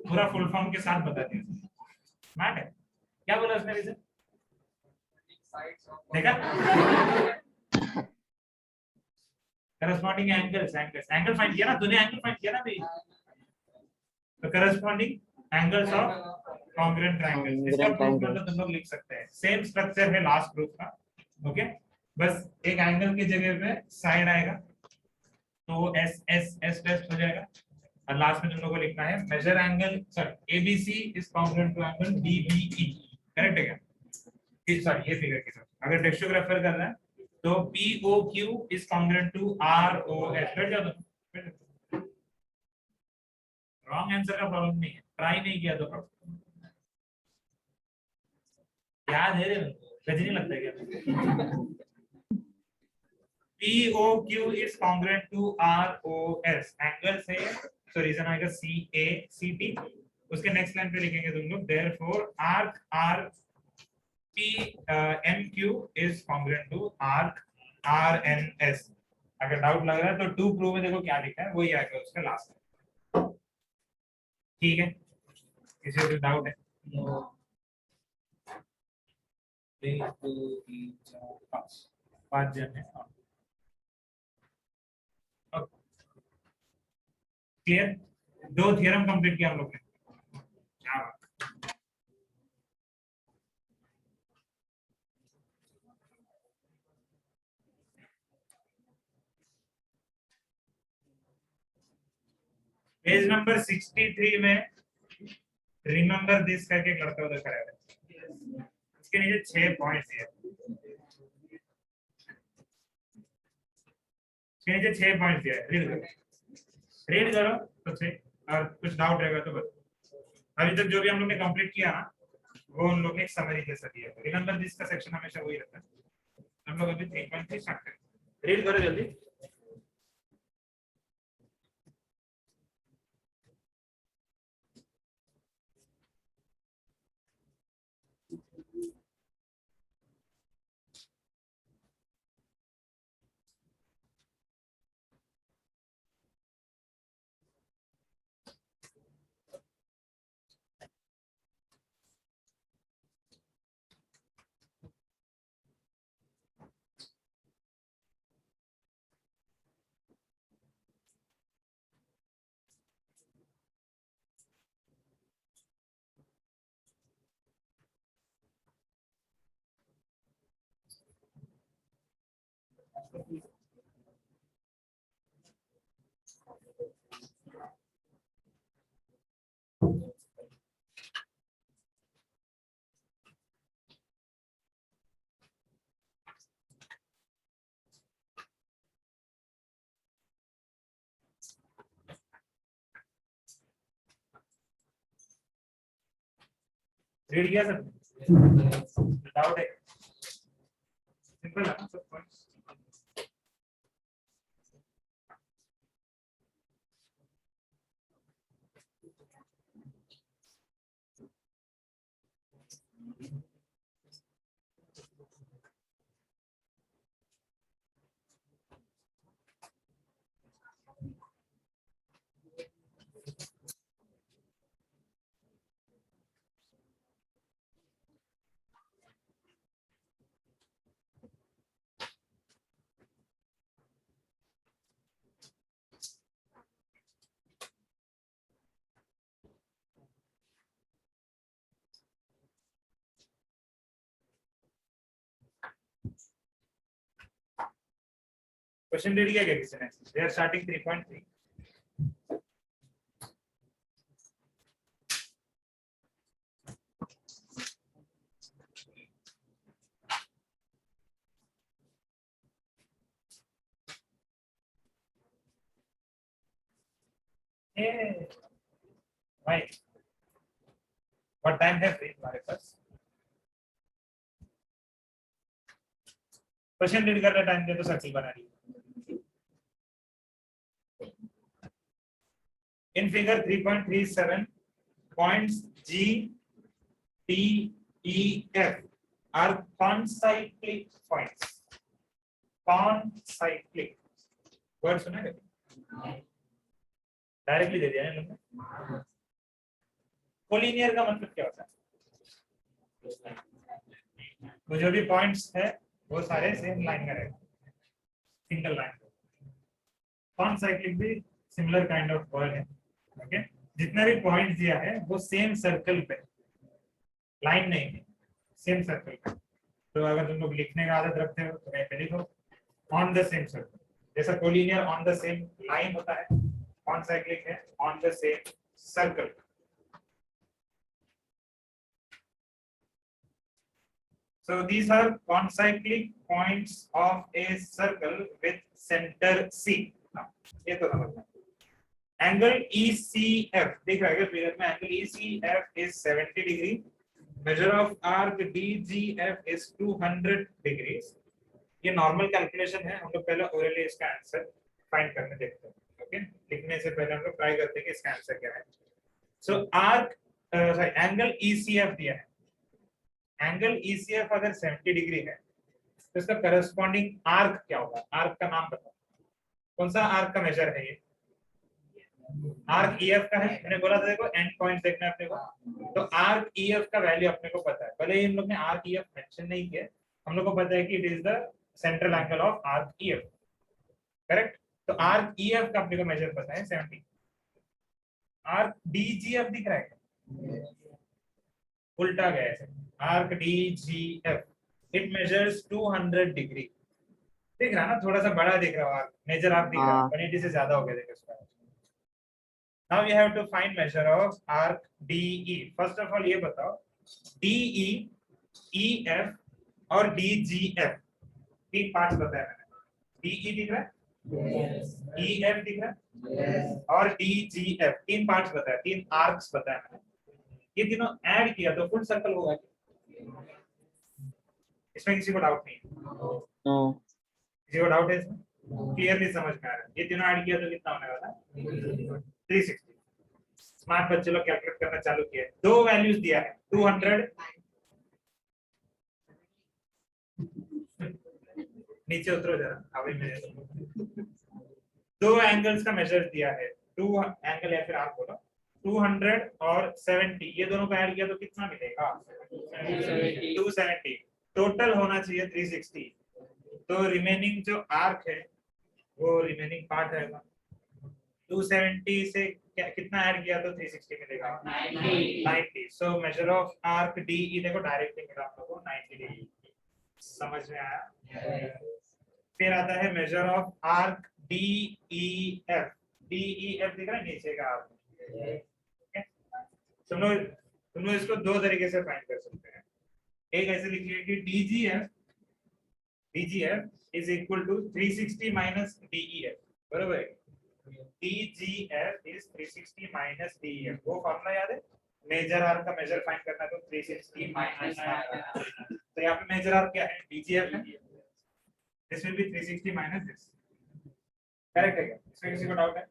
पूरा फुल फॉर्म के साथ बता दिया. स्मार्ट है. क्या बोला उसने रीजन? देखा? Corresponding angles. एंगल फाइंड किया ना तूने? एंगल फाइंड किया ना भी? तो corresponding angles of congruent triangles. इसका Congruent प्रूफ triangles. मतलब तुम लोग लिख सकते हैं. सेम स्ट्रक्चर है लास्ट प्रूफ का. ओके, बस एक एंगल की जगह पे साइड आएगा तो एस एस एस टेस्ट हो जाएगा. और लास्ट में तुम लोगों को लिखना है measure angle, sorry ABC is congruent to angle DBE. Correct है क्या? सॉरी ये फिगर के साथ अगर टेक्सचर रेफर कर रहा है तो POQ is congruent to ROS. बैठ जाओ तुम. रॉन्ग आंसर का प्रॉब्लम नहीं है, ट्राई नहीं किया तो प्रॉब्लम. याद है रे, गजनी लगता है क्या? POQ is congruent to ROS. Angle से तो रीजन आएगा CACT. उसके नेक्स्ट लाइन पे लिखेंगे तुम लोग therefore arc RPMQ is congruent to arc RNS. अगर डाउट लग रहा है तो टू प्रूव में देखो क्या लिखा है, वही आएगा उसका लास्ट. ठीक है, किसी को डाउट है? 3 2 3 4 5 जन है. क्लियर? दो थ्योरम कंप्लीट किया हम लोग ने. क्या बात. पेज नंबर 63 में रिमेंबर दिस करके एक लड़का उधर खड़ा है. इसके नीचे 6 पॉइंट्स दिए. इसके नीचे 6 पॉइंट्स दिए. रीड करो तो सही. और कुछ डाउट रहेगा तो बताओ. अभी तक जो भी हम लोग ने कंप्लीट किया ना वो उन लोग ने एक समरी जैसा दिया. रिमेंबर दिस का सेक्शन हमेशा वही रहता है. हम लोग अभी 3.3 स्टार्ट करें. रीड करो जल्दी. रीड किया सब डाउट है सिंपल है ना सब पॉइंट्स क्वेश्चन रीड किया क्या किसी ने दे आर स्टार्टिंग 3.3 ए भाई व्हाट टाइम है फ्री तुम्हारे पास क्वेश्चन रीड करने टाइम दे तो सर्किल बना रही in figure 3.37 points G T E F are concyclic points concyclic word सुना है डायरेक्टली दे दिया ना तुमने कोलिनियर का मतलब क्या होता है तो जो भी पॉइंट्स है वो सारे सेम लाइन में रहेगा सिंगल लाइन कॉन्साइक्लिक भी सिमिलर काइंड ऑफ वर्ड है ओके जितना भी पॉइंट दिया है वो सेम सर्कल पे लाइन नहीं है सेम सर्कल पे तो अगर तुम लोग लिखने का आदत रखते हो तो कैसे लिखो ऑन द सेम सर्कल जैसा collinear on the same line होता है कॉन्साइक्लिक है on the same circle so these are concyclic points of a circle with center C ये तो समझना एंगल ECF दिख रहा है क्या फिगर में angle ECF is 70 degree measure of arc DGF is 200 degrees ये नॉर्मल कैलकुलेशन है हम लोग पहले ओरली इसका आंसर फाइंड करने देखते हैं ओके लिखने से पहले हम लोग ट्राई करते हैं कि इसका आंसर क्या है सो आर्क सॉरी एंगल ECF दिया है एंगल ECF अगर 70 डिग्री है तो इसका करस्पॉन्डिंग आर्क क्या होगा आर्क का नाम बताओ कौन सा आर्क का मेजर है ये आर्क EF का है मैंने बोला था देखो एंड पॉइंट देखना है अपने को तो आर्क EF का वैल्यू अपने को पता है भले ही हम लोग ने आर्क EF मेंशन नहीं किया हम लोग को पता है कि it is the central angle of arc EF correct तो आर्क EF का अपने को मेजर पता है 70 आर्क DGF दिख रहा है उल्टा गया है arc DGF it measures 200 degree दिख रहा ना थोड़ा सा बड़ा दिख रहा है मेजर आर्क दिख रहा है 180 से ज्यादा हो गया देखो इसका now we have to find measure of arc DE first of all ये बताओ DE EF और DGF तीन पार्ट्स बताया मैंने DE दिख रहा है EF दिख रहा है और DGF तीन पार्ट्स बताया तीन आर्क्स बताया मैंने ये तीनों ऐड किया तो फुल सर्कल होगा इसमें किसी को डाउट नहीं नो किसी को डाउट है इसमें क्लियरली समझ में आ रहा है ये तीनों ऐड किया तो कितना होने वाला है 360 स्मार्ट बच्चे लोग कैलकुलेट करना चालू किया दो वैल्यूज दिया है 200 नीचे उतरो जरा अभी मैं दो एंगल्स का मेजर दिया है टू एंगल या फिर आप बोलो 200 और 70 ये दोनों को ऐड किया तो कितना मिलेगा 270 टोटल होना चाहिए 360 तो रिमेनिंग जो आर्क है वो रिमेनिंग पार्ट रहेगा 270 से कितना ऐड किया तो 360 मिलेगा 90 so major of arc DE देखो डायरेक्टली मिला हम लोगों को 90 डिग्री समझ में आया फिर आता है measure of arc D E F. D E F दिख रहा है नीचे का आर्क। तुम लोग इसको दो तरीके से फाइंड कर सकते हैं। एक ऐसे लिखिए कि DGF is equal to 360 minus DEF, बराबर है। DGF is 360 minus DEF. वो फॉर्मूला याद है? मेजर आर्क का मेजर फाइंड करना है तो 360 माइनस, तो यहाँ पे मेजर आर्क क्या है? डीजीएफ है। This will be 360 minus this. Correct है क्या? इसमें किसी को डाउट है?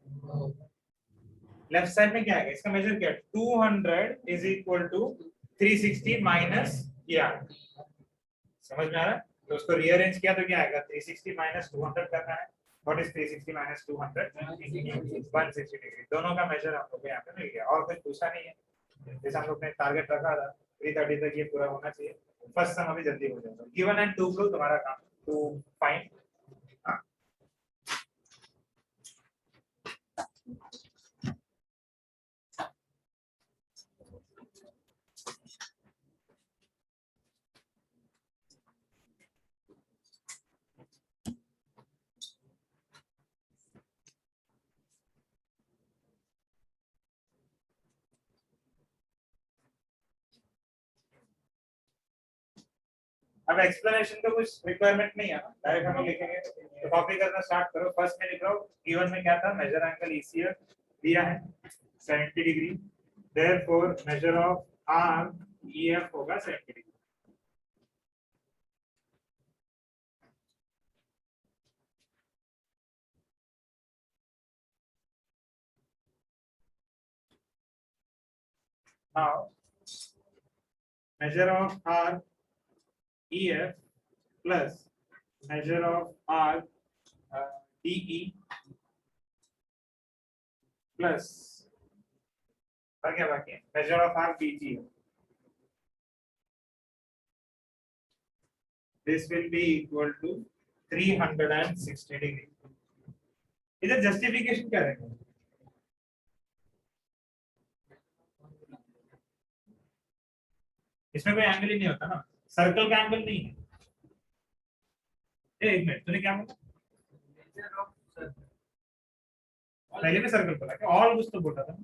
लेफ्ट साइड में क्या है? इसका मेजर क्या है? 200 इज इक्वल टू 360 माइनस किया। समझ में आ रहा है? तो उसको रीअरेंज किया तो क्या आएगा? 360 माइनस 200 करना है। What is 360 minus 200? 160 डिग्री। दोनों का मेजर हम लोग को यहाँ पे मिल गया और कुछ पूछा नहीं है। जैसे हम लोग ने टारगेट रखा था 330 तक ये पूरा होना चाहिए। फर्स्ट सम अभी जल्दी हो जाएगा। गिवन एंड टू प्रूव तुम्हारा काम टू फाइंड। अब एक्सप्लेनेशन का कुछ रिक्वायरमेंट नहीं है ना, डायरेक्ट हम लोग लिखेंगे। तो कॉपी करना स्टार्ट करो। फर्स्ट में लिख रहा हूं गिवन में क्या था? मेजर एंगल ईसीएफ दिया है 70 degree, therefore measure of arc EF होगा 70 degree. Now measure of arc EF plus measure of arc DE plus और क्या बाकी है? measure of arc BG। This will be equal to 360 degree। इधर justification क्या रहेगा? इसमें कोई एंगल ही नहीं होता ना, सर्कल का एंगल नहीं है। एक मिनट, तूने क्या बोला? पहले भी सर्कल बोला क्या? ऑल कुछ तो बोला था।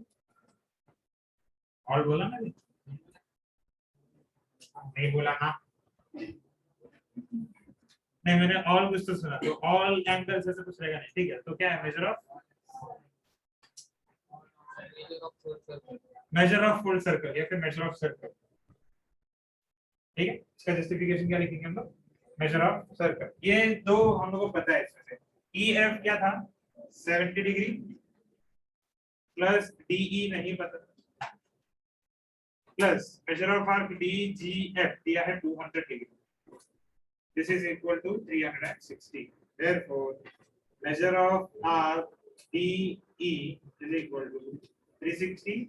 ऑल बोला ना? नहीं बोला ना? नहीं, मैंने ऑल कुछ तो सुना। तो ऑल एंगल्स ऐसे कुछ रहेगा नहीं। ठीक है, तो क्या है? मेजर ऑफ फुल सर्कल या फिर मेजर ऑफ सर्कल। ठीक है, इसका जस्टिफिकेशन क्या लिखेंगे हम लोग? Measure of circle. ये दो हम लोग को पता है। इसमें से ई एफ क्या था? 70 डिग्री प्लस डीई नहीं पता, plus measure of arc D G F दिया है 200 degree. This is equal to 360। Therefore measure of arc D E is equal to 360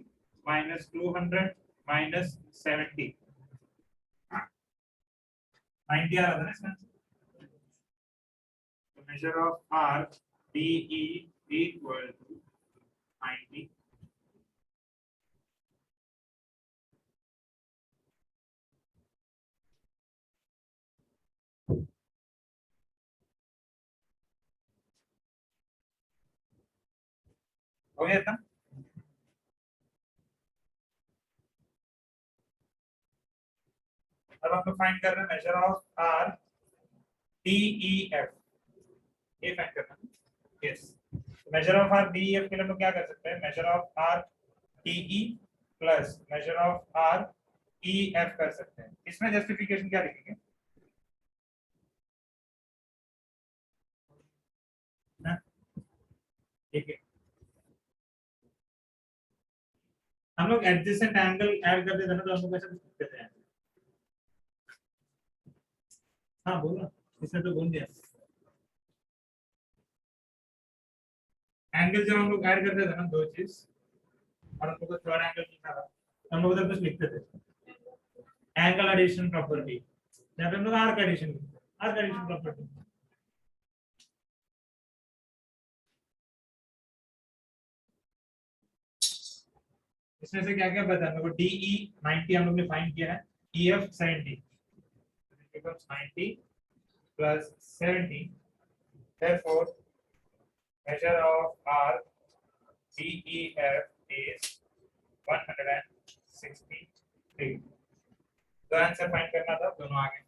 minus 200 minus 70। 90 आ रहा था ना इसमें। तो measure of arc D E equal to 90। हो गया था? अब हम लोग फाइंड कर रहे हैं measure of R D E F. ये फाइंड करना है। Yes, measure of R D E F के लिए हम लोग क्या कर सकते हैं? Measure of R T E plus measure of R E F कर सकते हैं। इसमें जस्टिफिकेशन क्या लिखेंगे? ठीक है, हम लोग एडजेसेंट एंगल ऐड कर देते हैं ना, तो हम लोग कैसे लिख देते हैं? हाँ बोलो, इसने तो बोल दिया। एंगल जब हम लोग ऐड करते थे ना दो चीज, और हम लोग को थर्ड एंगल लिखना था, तो हम लोग उधर कुछ लिखते थे एंगल एडिशन प्रॉपर्टी, यहाँ पे हम लोग आर्क एडिशन प्रॉपर्टी। इसमें से क्या क्या पता है मेरे को? डीई 90 हम लोग ने फाइंड किया है, EF 70 becomes 90 plus 70 Therefore, measure of arc DEF is 163. तो आंसर फाइंड करना था, दोनों आगे.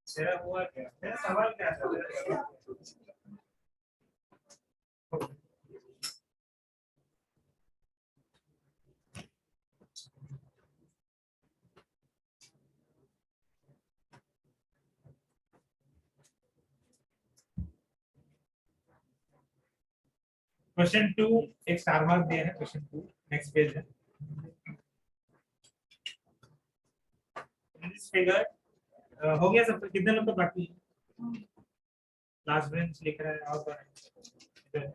तेरा हुआ क्या? तेरा सवाल क्या था? क्वेश्चन 2 एक स्टार मार्क दिया है. क्वेश्चन 2 नेक्स्ट पेज है. दिस फिगर हो गया सब. कितने नंबर बाकी है? लास्ट बेंच लिख रहा है और इधर.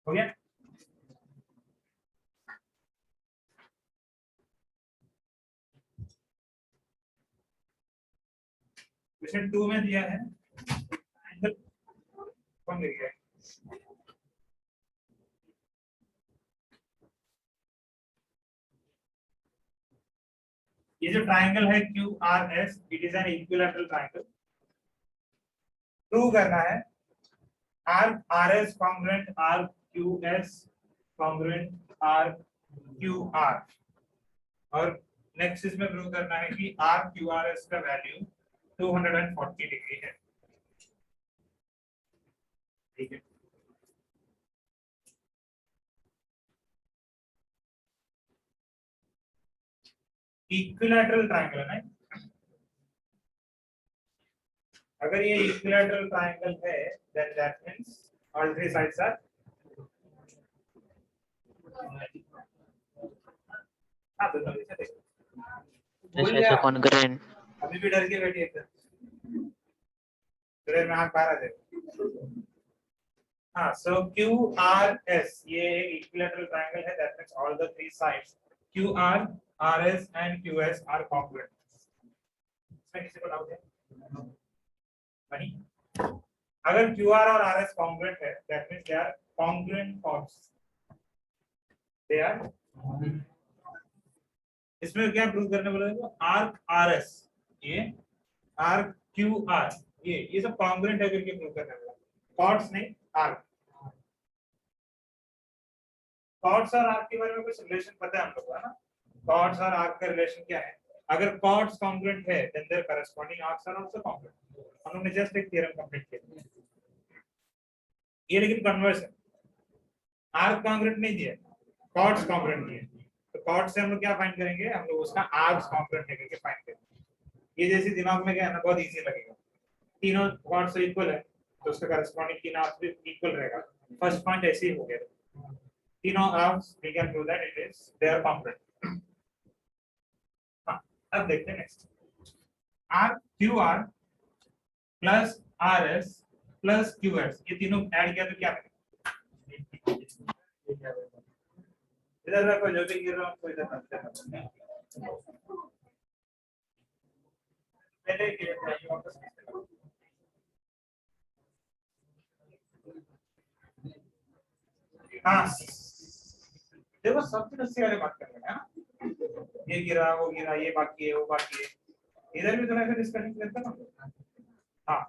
हो गया. क्वेश्चन 2 में दिया है एंगल कौन दे गया? ये जो ट्रायंगल है QRS, it is an equilateral triangle. Prove करना है arc RS congruent arc QS congruent arc QR. और नेक्स्ट इसमें प्रूव करना है कि arc QRS का वैल्यू 240 डिग्री है. ठीक है. इक्विलैटरल ट्रायंगल है ना. अगर ये इक्विलैटरल ट्रायंगल है then that means all three sides are हाँ दोनों भी से बोल ऐसा कॉन्ग्रुएंट. अभी भी डर के बैठी एकदम. तेरे में आंख बाहर आ जाए. हाँ, so QRS ये एक equilateral triangle है, that means all the three sides QR, RS and QS are congruent. इसमें किसी को डाउट है? नहीं? अगर QR और RS congruent है, that means they are congruent chords. They are इसमें क्या प्रूव करने बोला है? आर्क RS ये आर्क QR ये सब कॉन्ग्रुएंट है करके प्रूव करने बोला, कॉर्ड्स नहीं आर्क। कॉर्ड्स और आर्क के बारे में कुछ रिलेशन पता है हम लोग को, है ना? कॉर्ड्स और आर्क का रिलेशन क्या है? अगर कॉर्ड्स कॉन्ग्रुएंट है then their corresponding arcs are also congruent. हम लोग ने जस्ट एक थ्योरम कंप्लीट किया ये, लेकिन कन्वर्स है, आर्क कॉन्ग्रुएंट नहीं दिया, कॉर्ड्स कॉन्ग्रुएंट दिए। तो कॉर्ड से हम लोग क्या फाइंड करेंगे? हम लोग उसका आर्क्स कॉन्ग्रुएंट है करके फाइंड करेंगे। ये जैसे दिमाग में क्या है ना, बहुत इजी लगेगा, तीनों कॉर्ड्स इक्वल है तो उसका करेस्पॉन्डिंग तीन आर्क्स भी इक्वल रहेगा। फर्स्ट पॉइंट ऐसे ही हो गया, तीनों arcs we can prove that it is they are congruent. हां, अब देखते हैं next, arc QR plus RS plus QS ये तीनों ऐड किया तो क्या बनेगा? इधर रखो, जो भी गिर रहा है उसको इधर रखते हैं। पहले के वापस हाँ देखो, सब कुछ उससे वाले बात कर रहे हैं ना, ये गिरा वो गिरा, ये बाकी है वो बाकी है, इधर भी थोड़ा सा डिस्कशन करते हैं ना। हाँ,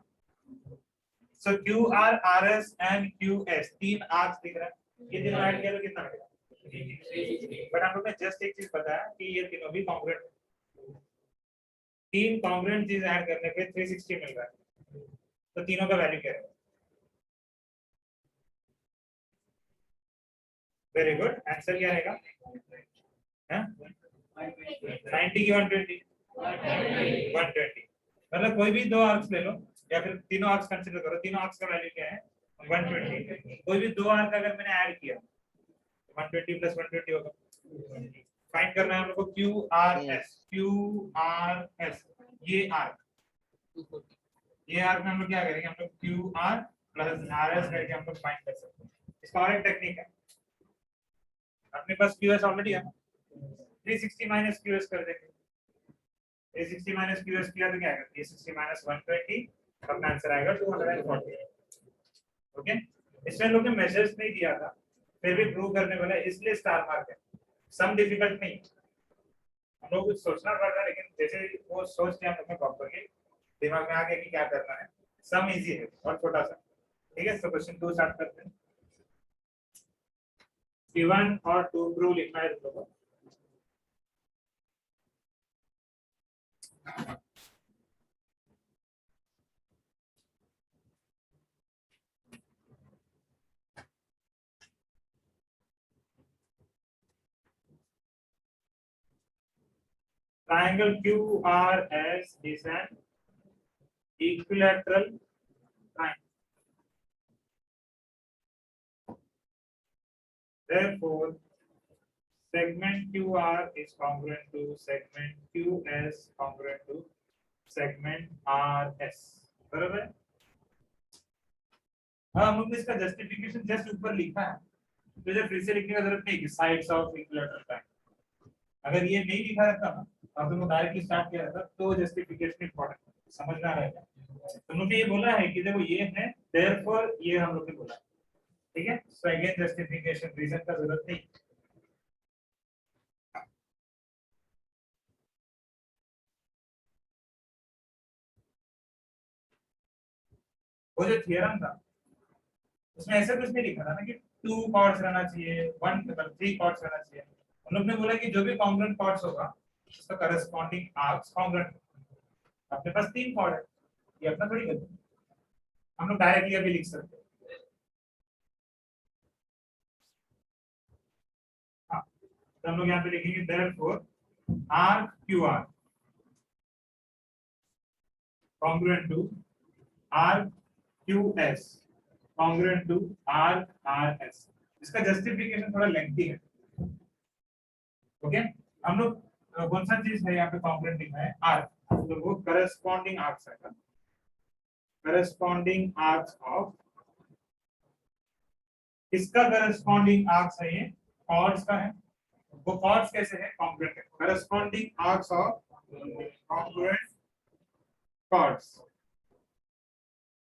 सो QR RS एंड QS तीन आर्क्स दिख रहा है, ये तीनों ऐड किया तो कितना मिलेगा? बट हम लोग ने जस्ट एक चीज बताया कि ये तीनों भी कॉन्ग्रुएंट, तीन कॉन्ग्रुएंट चीज ऐड करने पे 360 मिल रहा है, तो तीनों का वैल्यू क्या है? वेरी गुड, आंसर क्या रहेगा? 90 की 120 120, मतलब कोई भी दो आर्क्स ले लो या फिर तीनों आर्क्स कंसीडर करो, तीनों आर्क्स का वैल्यू क्या है? 120। कोई भी दो आर्क अगर मैंने ऐड किया 120 प्लस 120 होगा। फाइंड करना है हम लोग को QRS ये आर्क में हम लोग क्या करेंगे? हम लोग QR प्लस RS करके हम लोग फाइंड कर सकते हैं। इसका और एक टेक्निक है, अपने पास QS ऑलरेडी है, 360 माइनस QS कर देंगे। 360 माइनस QS किया तो क्या आएगा? 360 माइनस 120, अपना आंसर आएगा 240। ओके, इसमें लोग ने मेजर्स नहीं दिया था फिर भी प्रूव करने वाला है, इसलिए स्टार मार्क है। सम डिफिकल्ट नहीं, हम लोग कुछ सोचना पड़ रहा है, लेकिन जैसे वो सोच के हम लोग प्रॉपर्ली दिमाग में आ गया कि क्या करना है। सम इजी है और छोटा सा, ठीक है। तो क्वेश्चन 2 स्टार्ट करते हैं। P1 और 2 प्रूव लिखना है तुम लोगों को। Triangle QRS is an equilateral triangle. Therefore, segment QR is congruent to segment QS congruent to segment RS. बराबर है? हाँ, हम लोग ने इसका जस्टिफिकेशन जस्ट ऊपर लिखा है, तो जब फिर से लिखने का जरूरत नहीं कि साइड्स ऑफ इक्विलैटरल ट्रायंगल। अगर ये नहीं लिखा रहता ना, अब तुम डायरेक्टली स्टार्ट किया रहता तो जस्टिफिकेशन इंपॉर्टेंट समझना रहेगा। तुम लोग ने ये बोला है कि देखो ये है, देयरफॉर ये हम लोग ने बोला, ठीक है। सो अगेन जस्टिफिकेशन रीजन का जरूरत नहीं। वो जो थ्योरम था उसमें ऐसा कुछ नहीं लिखा था ना कि 2 कॉर्ड्स रहना चाहिए, 1 मतलब 3 कॉर्ड्स रहना चाहिए। हम लोग ने बोला कि जो भी कॉन्ग्रुएंट कॉर्ड्स होगा उसका करस्पॉन्डिंग आर्क्स कॉन्ग्रुएंट। अपने पास 3 कॉर्ड है, ये अपना थोड़ी गलती, हम लोग डायरेक्टली अभी लिख सकते हैं। हाँ, तो हम लोग यहाँ पे लिखेंगे therefore arc QR congruent to arc QS congruent to arc RS। इसका जस्टिफिकेशन थोड़ा लेंथी है, ओके। हम लोग कौन सा चीज है यहाँ पे कॉन्ग्रुएंट लिखा है? आर्क, तो वो करस्पॉन्डिंग आर्क्स है, करस्पॉन्डिंग आर्क्स ऑफ इसका करस्पॉन्डिंग आर्क्स है ये कॉर्ड्स का है। वो कॉर्ड्स कैसे है? कॉन्ग्रुएंट है। Corresponding arcs of congruent chords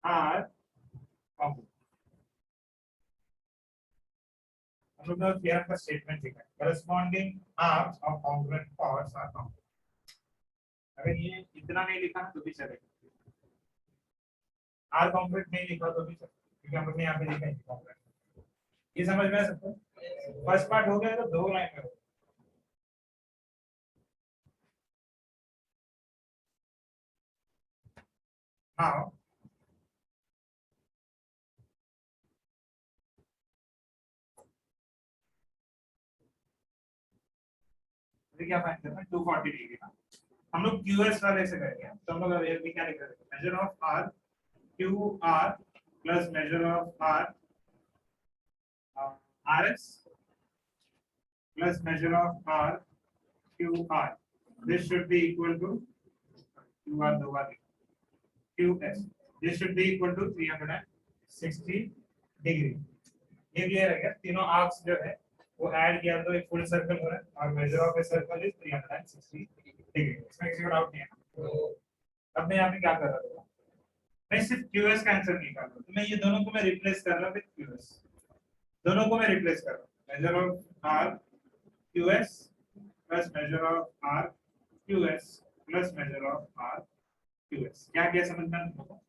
are congruent. हम लोग ने थ्योरम का स्टेटमेंट लिखा है, corresponding arcs of congruent chords are congruent. अगर ये इतना नहीं लिखा तो भी चलेगा, आर कॉन्ग्रुएंट नहीं लिखा तो भी चलेगा, क्योंकि हम लोग ने यहाँ पे लिखा है कॉन्ग्रुएंट। ये समझ में आ सकता है? फर्स्ट पार्ट हो गया तो दो लाइन में हो। हाँ तो क्या फाइंड करना है? 240 डिग्री ना। हम लोग QS वाले से करेंगे, तो हम लोग ये भी क्या लिख रहे हैं? Measure of R QR plus measure of R RS plus measure of R QR, this should be equal to QR दो बार QS, this should be equal to 360 degree. ये क्लियर है क्या? तीनों आर्क्स जो है वो ऐड किया तो एक फुल सर्कल हो रहा है, और major of a circle is 360 degree. इसमें किसी को डाउट नहीं है ना? तो अब मैं यहाँ पे क्या कर रहा हूँ, मैं सिर्फ QS का आंसर निकाल रहा हूँ, तो मैं ये दोनों को मैं रिप्लेस कर रहा हूँ विद QS, दोनों को मैं रिप्लेस कर रहा हूँ। Measure of R QS plus measure of R QS plus measure of R QS। क्या क्या समझ में आता है?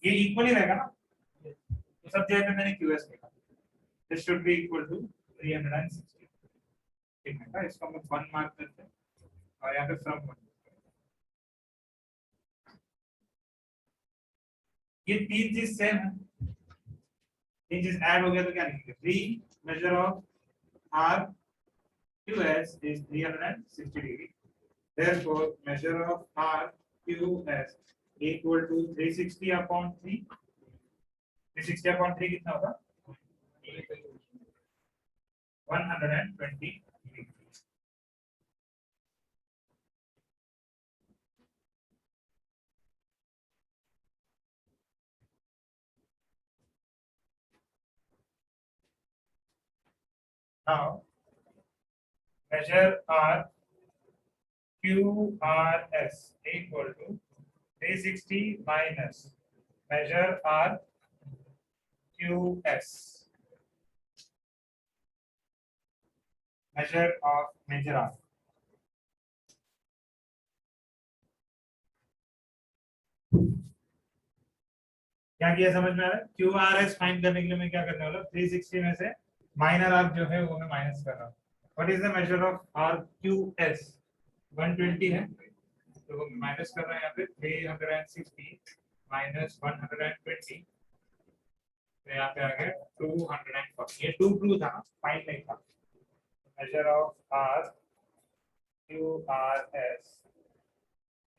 ये इक्वल ही रहेगा ना, तो सब जगह पे मैंने QS लिखा, this should be equal to 360। ठीक है ना? इसको हम 1 मार्क करते हैं और यहाँ पे फ्रॉम 1। ये तीन चीज सेम है, तीन चीज ऐड हो गया तो क्या लिखेंगे? 3 measure of R QS is 360 degree, therefore measure of R QS equal to 360 upon 3। 360 upon 3 कितना होगा? 120 degree। Now measure R QRS equal to 360 minus measure R QS, measure of measure R। क्या किया समझ में आ रहा है? QRS फाइंड करने के लिए मैं क्या करने वाला हूँ? 360 में से माइनर आर्क जो है वो मैं माइनस कर रहा हूँ। What is the measure of RQS? 120 है, तो वो माइनस कर रहे हैं यहाँ पे 360 माइनस 120, तो यहाँ पे आ गया 240। ये 2 ट्रू था, फाइंड नहीं था। Measure of RQRS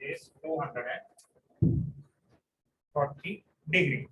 is 240 degree.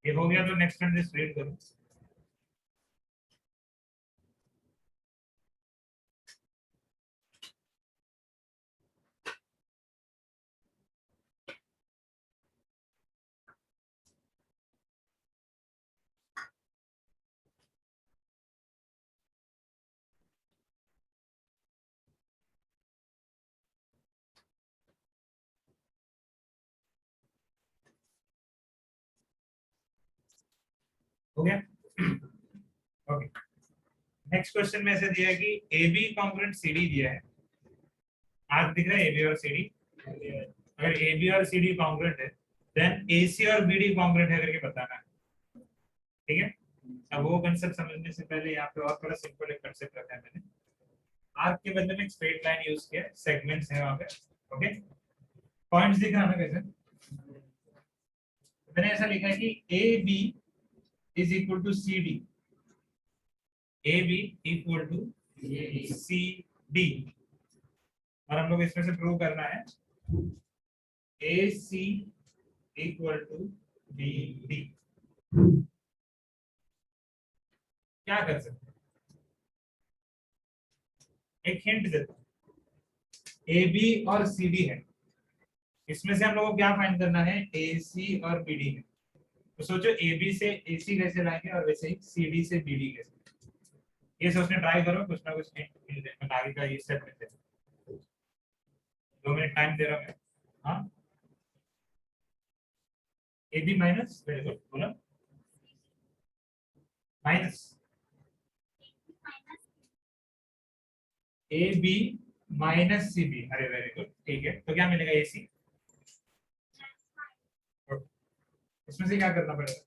ये हो गया तो नेक्स्ट टाइम दिस रीड करो। हो गया? ओके, नेक्स्ट क्वेश्चन में ऐसे दिया है कि A B congruent C D दिया है। आर्क दिख रहा है ए बी और सी डी। अगर ए बी और सी डी कॉन्ग्रुएंट है देन ए सी और बी डी कॉन्ग्रुएंट है करके बताना है। ठीक है, अब वो कंसेप्ट समझने से पहले यहाँ पे और थोड़ा सिंपल एक कंसेप्ट रखा है मैंने। आर्क के बदले में एक स्ट्रेट लाइन यूज किया है, सेगमेंट्स है वहां पे। ओके, पॉइंट्स दिख रहा है ना कैसे? मैंने ऐसा लिखा है कि A B is equal to C D, A B equal to C D, और हम लोग इसमें से प्रूव करना है A C equal to B D. क्या कर सकते हैं? एक हिंट देता हूं, ए बी और सी डी है, इसमें से हम लोगों को क्या फाइंड करना है? ए सी और बी डी है। तो सोचो ए बी से ए सी कैसे लाएंगे और वैसे ही सी डी से बी डी कैसे। ये सोचने ट्राई करो, कुछ ना कुछ हिंट मिल जाए, मैं आगे का ये स्टेप में दे 2 मिनट टाइम दे रहा हूं मैं। हाँ, A B minus, very good, बोला minus A B minus C B, अरे वेरी गुड, ठीक है। तो क्या मिलेगा? ए सी। इसमें से क्या करना पड़ेगा?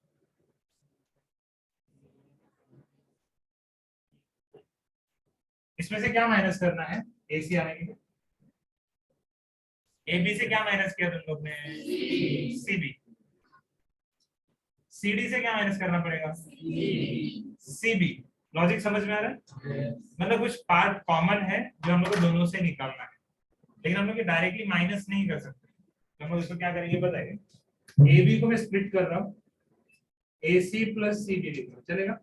इसमें से क्या माइनस करना है ए सी आने के लिए? ए बी से क्या माइनस किया तुम लोग ने? C B. सी डी से क्या माइनस करना पड़ेगा? C B. लॉजिक समझ में आ रहा है? मतलब कुछ पार्ट कॉमन है जो हम लोग को दोनों से निकालना है, लेकिन हम लोग डायरेक्टली माइनस नहीं कर सकते। तो हम लोग इसको क्या करेंगे बताइए? ए बी को मैं स्प्लिट कर रहा हूँ, ए सी प्लस सी बी लिख रहा हूँ, चलेगा?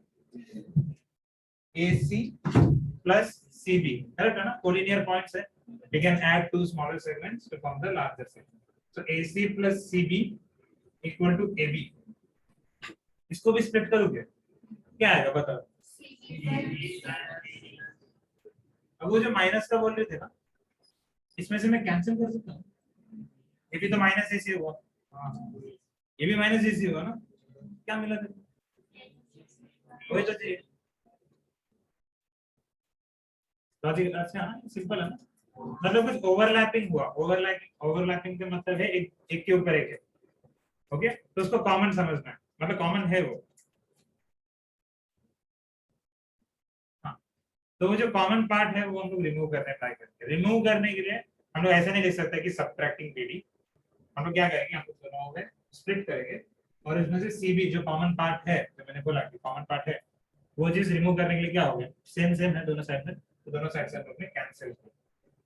A C plus C B, correct है ना? कोलिनियर पॉइंट्स है, we can add two smaller segments to form the larger segment. So AC plus CB equal to AB. इसको भी स्प्लिट करोगे क्या आएगा बताओ? अब वो जो माइनस का बोल रहे थे ना, इसमें से मैं कैंसिल कर सकता हूँ। ये भी तो माइनस AC हुआ, हाँ, ये भी माइनस AC हुआ ना, क्या मिला था? वही तो चाहिए। लॉजिक अच्छा है, सिंपल है ना? मतलब कुछ ओवरलैपिंग हुआ, ओवरलैपिंग का मतलब है एक के ऊपर एक है। ओके, तो उसको कॉमन समझना है, मतलब कॉमन है वो। हाँ, तो वो जो कॉमन पार्ट है वो हम लोग रिमूव करने ट्राई करते हैं। रिमूव करने के लिए हम लोग ऐसे नहीं लिख सकते कि सबट्रैक्टिंग बीडी। हम लोग क्या करेंगे? हम लोग दोनों में स्प्लिट करेंगे और इसमें से सीबी जो कॉमन पार्ट है, जो मैंने बोला कि कॉमन पार्ट है, वो चीज रिमूव करने के लिए क्या हो गया? सेम सेम है दोनों साइड में, तो दोनों साइड से हम लोग ने कैंसिल किया।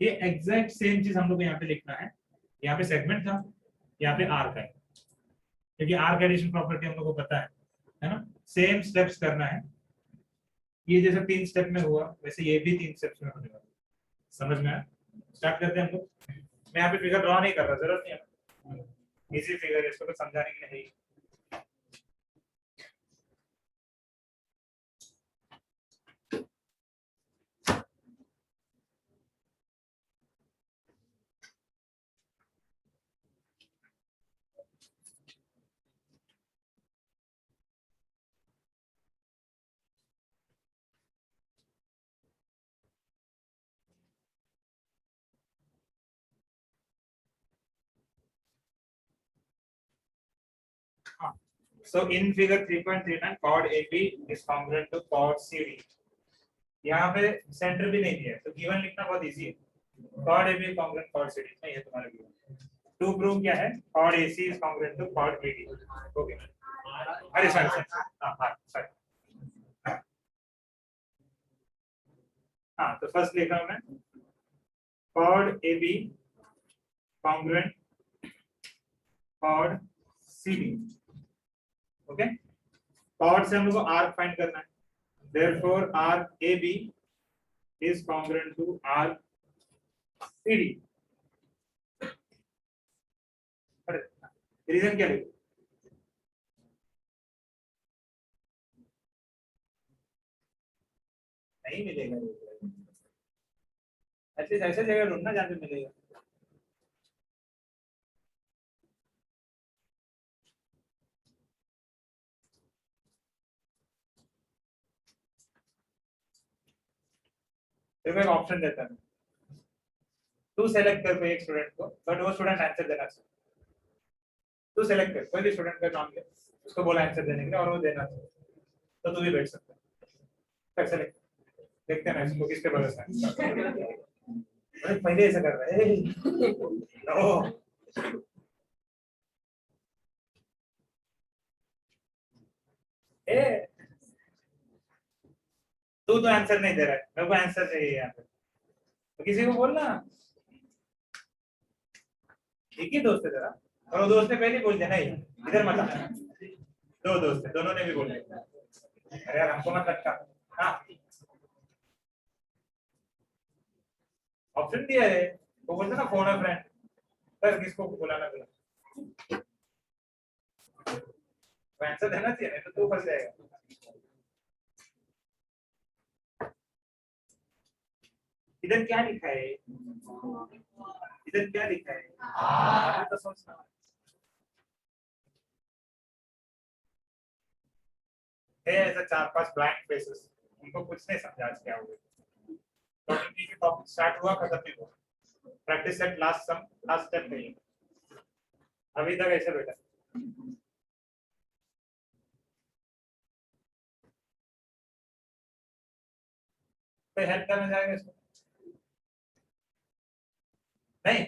ये एग्जैक्ट सेम चीज हम लोग को यहाँ पे लिखना है। यहाँ पे सेगमेंट था, यहाँ पे आर्क है, क्योंकि आर्क एडिशन प्रॉपर्टी हम लोग को पता है ना? सेम स्टेप्स करना है। ये जैसे 3 स्टेप में हुआ वैसे ये भी 3 स्टेप्स में होने वाला। समझ में आया? स्टार्ट करते हैं हम लोग। मैं यहाँ पे फिगर ड्रॉ नहीं कर रहा, जरूरत नहीं है, इजी फिगर है, इसको तो समझाने के लिए है ही। So in figure 3.39 chord AB is congruent to chord CD. यहाँ पे सेंटर भी नहीं दिया है, तो गिवन लिखना बहुत इजी है। chord AB is congruent to chord CD, नहीं है तुम्हारा गिवन। टू प्रूव क्या है? chord AC is congruent to chord BD. Okay, अरे सॉरी, हाँ, तो फर्स्ट लिख रहा हूँ मैं chord AB congruent chord CD. Okay, chord से हम लोग को आर्क फाइंड करना है, therefore arc AB is congruent to arc CD. Reason क्या लिखो? नहीं मिलेगा, ऐसे ऐसे जगह ढूंढना जहाँ पे मिलेगा। देखो एक ऑप्शन देता है, तू सेलेक्ट कर कोई एक स्टूडेंट को, बट वो स्टूडेंट आंसर देना चाहिए। तू सेलेक्ट कर कोई भी स्टूडेंट का नाम ले, उसको बोला आंसर देने के लिए और वो देना चाहिए, तो तू भी बैठ सकता है। कर सेलेक्ट, देखते हैं ना इसको किसके भरोसा है। अरे पहले ऐसा कर रहा है। नो ए, तू तो आंसर नहीं दे रहा है, मेरे को आंसर चाहिए यहाँ पे, तो किसी को बोलना। एक ही दोस्त है तेरा, और वो दोस्त ने पहले ही बोल दिया नहीं इधर मत आना। दो दोस्त है, दोनों ने भी बोल दिया। अरे यार हमको मत लगता। हाँ ऑप्शन दिया है, वो बोलते ना फोन है फ्रेंड, सर किसको बुलाना बोला, आंसर देना चाहिए, नहीं तो तू फंस जाएगा। इधर क्या लिखा है, इधर क्या लिखा है, अरे तो सोचना है। ऐसा चार पांच ब्लैंक फेसेस, उनको कुछ नहीं समझा आज क्या हुआ। टॉपिक स्टार्ट हुआ खत्म नहीं हुआ, practice set last sum last step नहीं, अभी तक ऐसे बेटा। तो हेल्प करने जाएंगे इसको नहीं,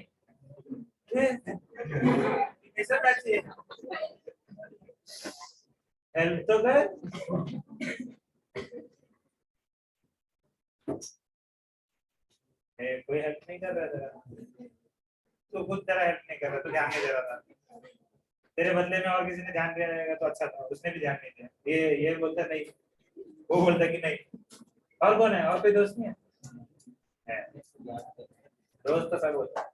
ऐसा कैसे हेल्प तो कर। कोई हेल्प नहीं कर रहा था, तो खुद तेरा हेल्प नहीं कर रहा, तो ध्यान नहीं दे रहा था। तेरे बदले में और किसी ने ध्यान दिया रहेगा तो अच्छा था, उसने भी ध्यान नहीं दिया। ये बोलता नहीं, वो बोलता कि नहीं। और कौन है, और कोई दोस्त नहीं है? दोस्त तो सब होता है।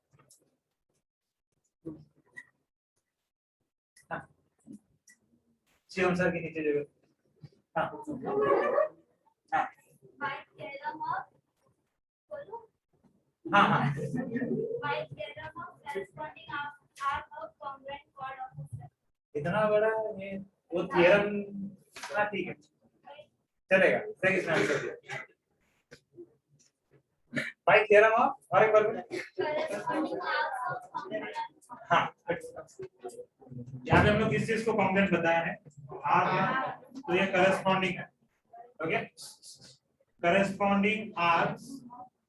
हाँ, शिवम सर के नीचे जगह। हाँ हाँ हाँ हाँ इतना बड़ा ये वो थियरम। हाँ ठीक है चलेगा, सही इसने आंसर दिया। भाई थियरम ऑफ और एक बार हाँ, यहाँ पे हम लोग किस चीज को कॉन्ग्रुएंट बताया है, आर है, तो ये करस्पॉन्डिंग है। Okay, corresponding arcs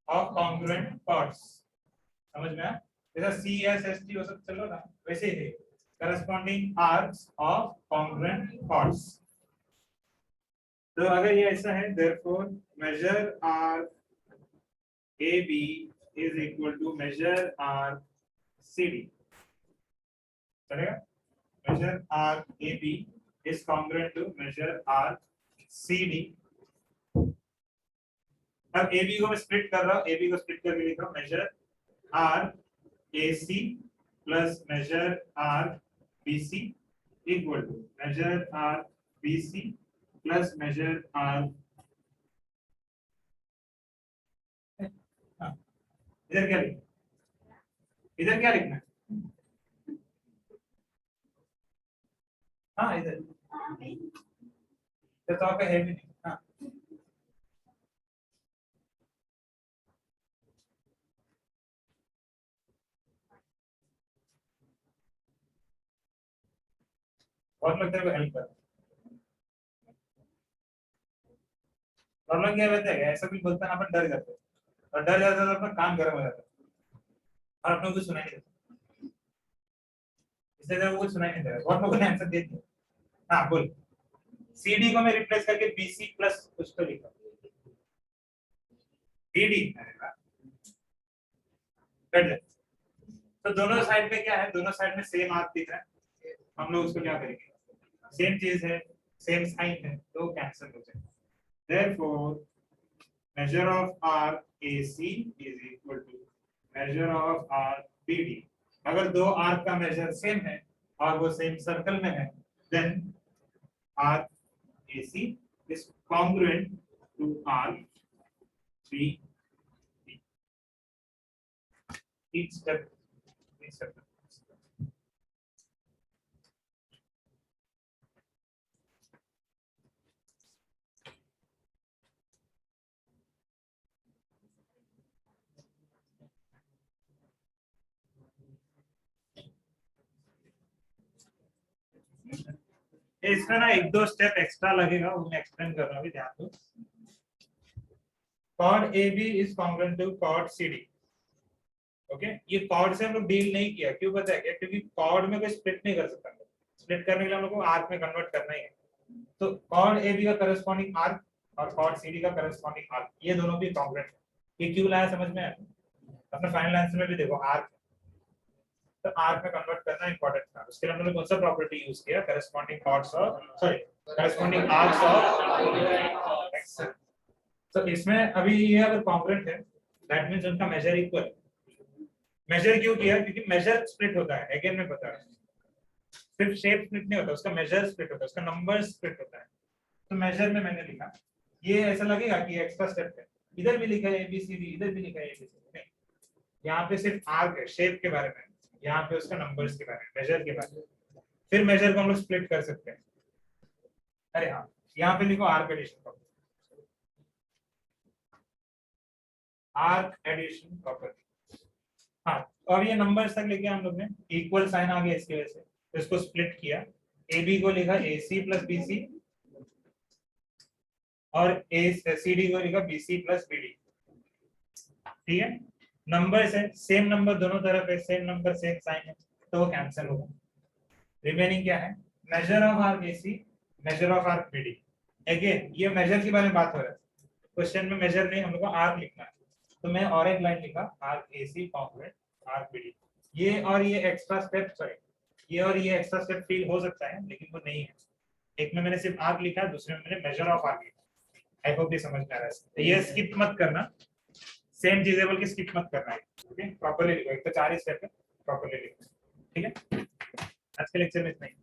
of congruent chords, समझ में आया? जैसा सी एस एस टी वो सब चलो ना, वैसे ही corresponding arcs of congruent chords. तो अगर ये ऐसा है, therefore measure arc AB is equal to measure arc CD, चलेगा? measure arc AB is congruent to measure arc CD। अब AB को मैं स्प्लिट कर रहा हूँ, AB को स्प्लिट करके लिख रहा हूँ, measure arc AC plus measure arc BC equal to measure arc BC plus measure arc। इधर क्या लिखना, इधर क्या लिखना है? हाँ इधर तो आपका है भी नहीं। हाँ बहुत लोग तेरे को हेल्प कर, और लोग क्या रहते हैं ऐसा कुछ बोलता है ना, अपन डर जाते हैं, और डर जाता है तो अपना काम गर्म हो जाता है, और अपने को कुछ सुनाई नहीं देता, इसलिए तेरे को कुछ सुनाई नहीं दे रहा। बहुत लोगों ने आंसर दे दिया। हाँ बोल, CD को मैं रिप्लेस करके BC प्लस कुछ तो लिखा, BD। अरे वाह, कर दे। तो दोनों साइड पे क्या है, दोनों साइड में सेम आर्क दिख रहा है, हम लोग उसको क्या करेंगे, सेम चीज है, सेम साइन है, तो कैंसिल हो जाएगा। Therefore measure of arc AC is equal to measure of arc BD। अगर दो आर्क का मेजर सेम है और वो सेम सर्कल में है, then arc AC is congruent to arc BD। each step, each step। इसमें ना एक दो स्टेप एक्स्ट्रा लगेगा, वो मैं एक्सप्लेन कर रहा हूँ, ध्यान दो। Chord A B is congruent to chord C D. Okay, ये कॉर्ड से हम लोग डील नहीं किया, क्यों पता है क्या? क्योंकि कॉर्ड में कोई स्प्लिट नहीं कर सकता, स्प्लिट करने के लिए हम लोग को आर्क में कन्वर्ट करना ही है। तो कॉर्ड ए बी का करस्पॉन्डिंग आर्क और कॉर्ड सी डी का करस्पॉन्डिंग आर्क, ये दोनों भी कॉन्ग्रुएंट है। ये क्यों लाया समझ में आया? अपने फाइनल आंसर में भी देखो आर्क, तो आर्क में कन्वर्ट करना इंपॉर्टेंट था। उसके लिए हमने कौन सा प्रॉपर्टी यूज किया? Corresponding chords of, sorry, corresponding arcs of excel. तो इसमें अभी ये अगर कॉन्ग्रुएंट है, दैट मींस उनका मेजर इक्वल। मेजर क्यों किया? क्योंकि मेजर स्प्लिट होता है, अगेन मैं बता रहा हूं, सिर्फ शेप स्प्लिट नहीं होता, उसका मेजर स्प्लिट होता है, उसका नंबर स्प्लिट होता है। तो मेजर में मैंने लिखा, ये ऐसा लगेगा कि एक्स्ट्रा स्टेप है, इधर भी लिखा है एबीसीडी, इधर भी लिखा है एबीसीडी, नहीं, यहाँ पे सिर्फ आर्क है, शेप के बारे में, यहाँ पे उसका नंबर्स के बारे में, मेजर के बारे में। फिर मेजर को हम लोग स्प्लिट कर सकते हैं। अरे हाँ, यहाँ पे लिखो arc addition, arc addition property. हाँ, और ये नंबर्स तक लेके हम लोग ने इक्वल साइन आ गया इसकी वजह से, तो इसको स्प्लिट किया, ए बी को लिखा ए सी प्लस बी सी, और ए सी डी को लिखा B C plus B D. ठीक है, नंबर्स है, सेम नंबर दोनों तरफ है, सेम नंबर सेम साइन है, तो वो कैंसिल होगा। रिमेनिंग क्या है? Measure of arc A C, measure of arc B D. Again ये मेजर के बारे में बात हो रहा है, क्वेश्चन में मेजर नहीं, हम लोग को आर्क लिखना है, तो मैं और एक लाइन लिखा, arc A C congruent arc B D. ये और ये एक्स्ट्रा स्टेप, सॉरी, ये और ये एक्स्ट्रा स्टेप फील हो सकता है, लेकिन वो नहीं है। एक में मैंने सिर्फ आर्क लिखा, दूसरे में मैंने मेजर ऑफ आर्क लिखा। आई होप ये समझ में आ रहा है। तो ये स्किप मत करना, सेम चीजें बोल के स्किप मत करना है। ओके, प्रॉपर्ली लिखो, एक तो 4 ही स्टेप है, प्रॉपर्ली लिखो। ठीक है, आज के लेक्चर में इतना ही।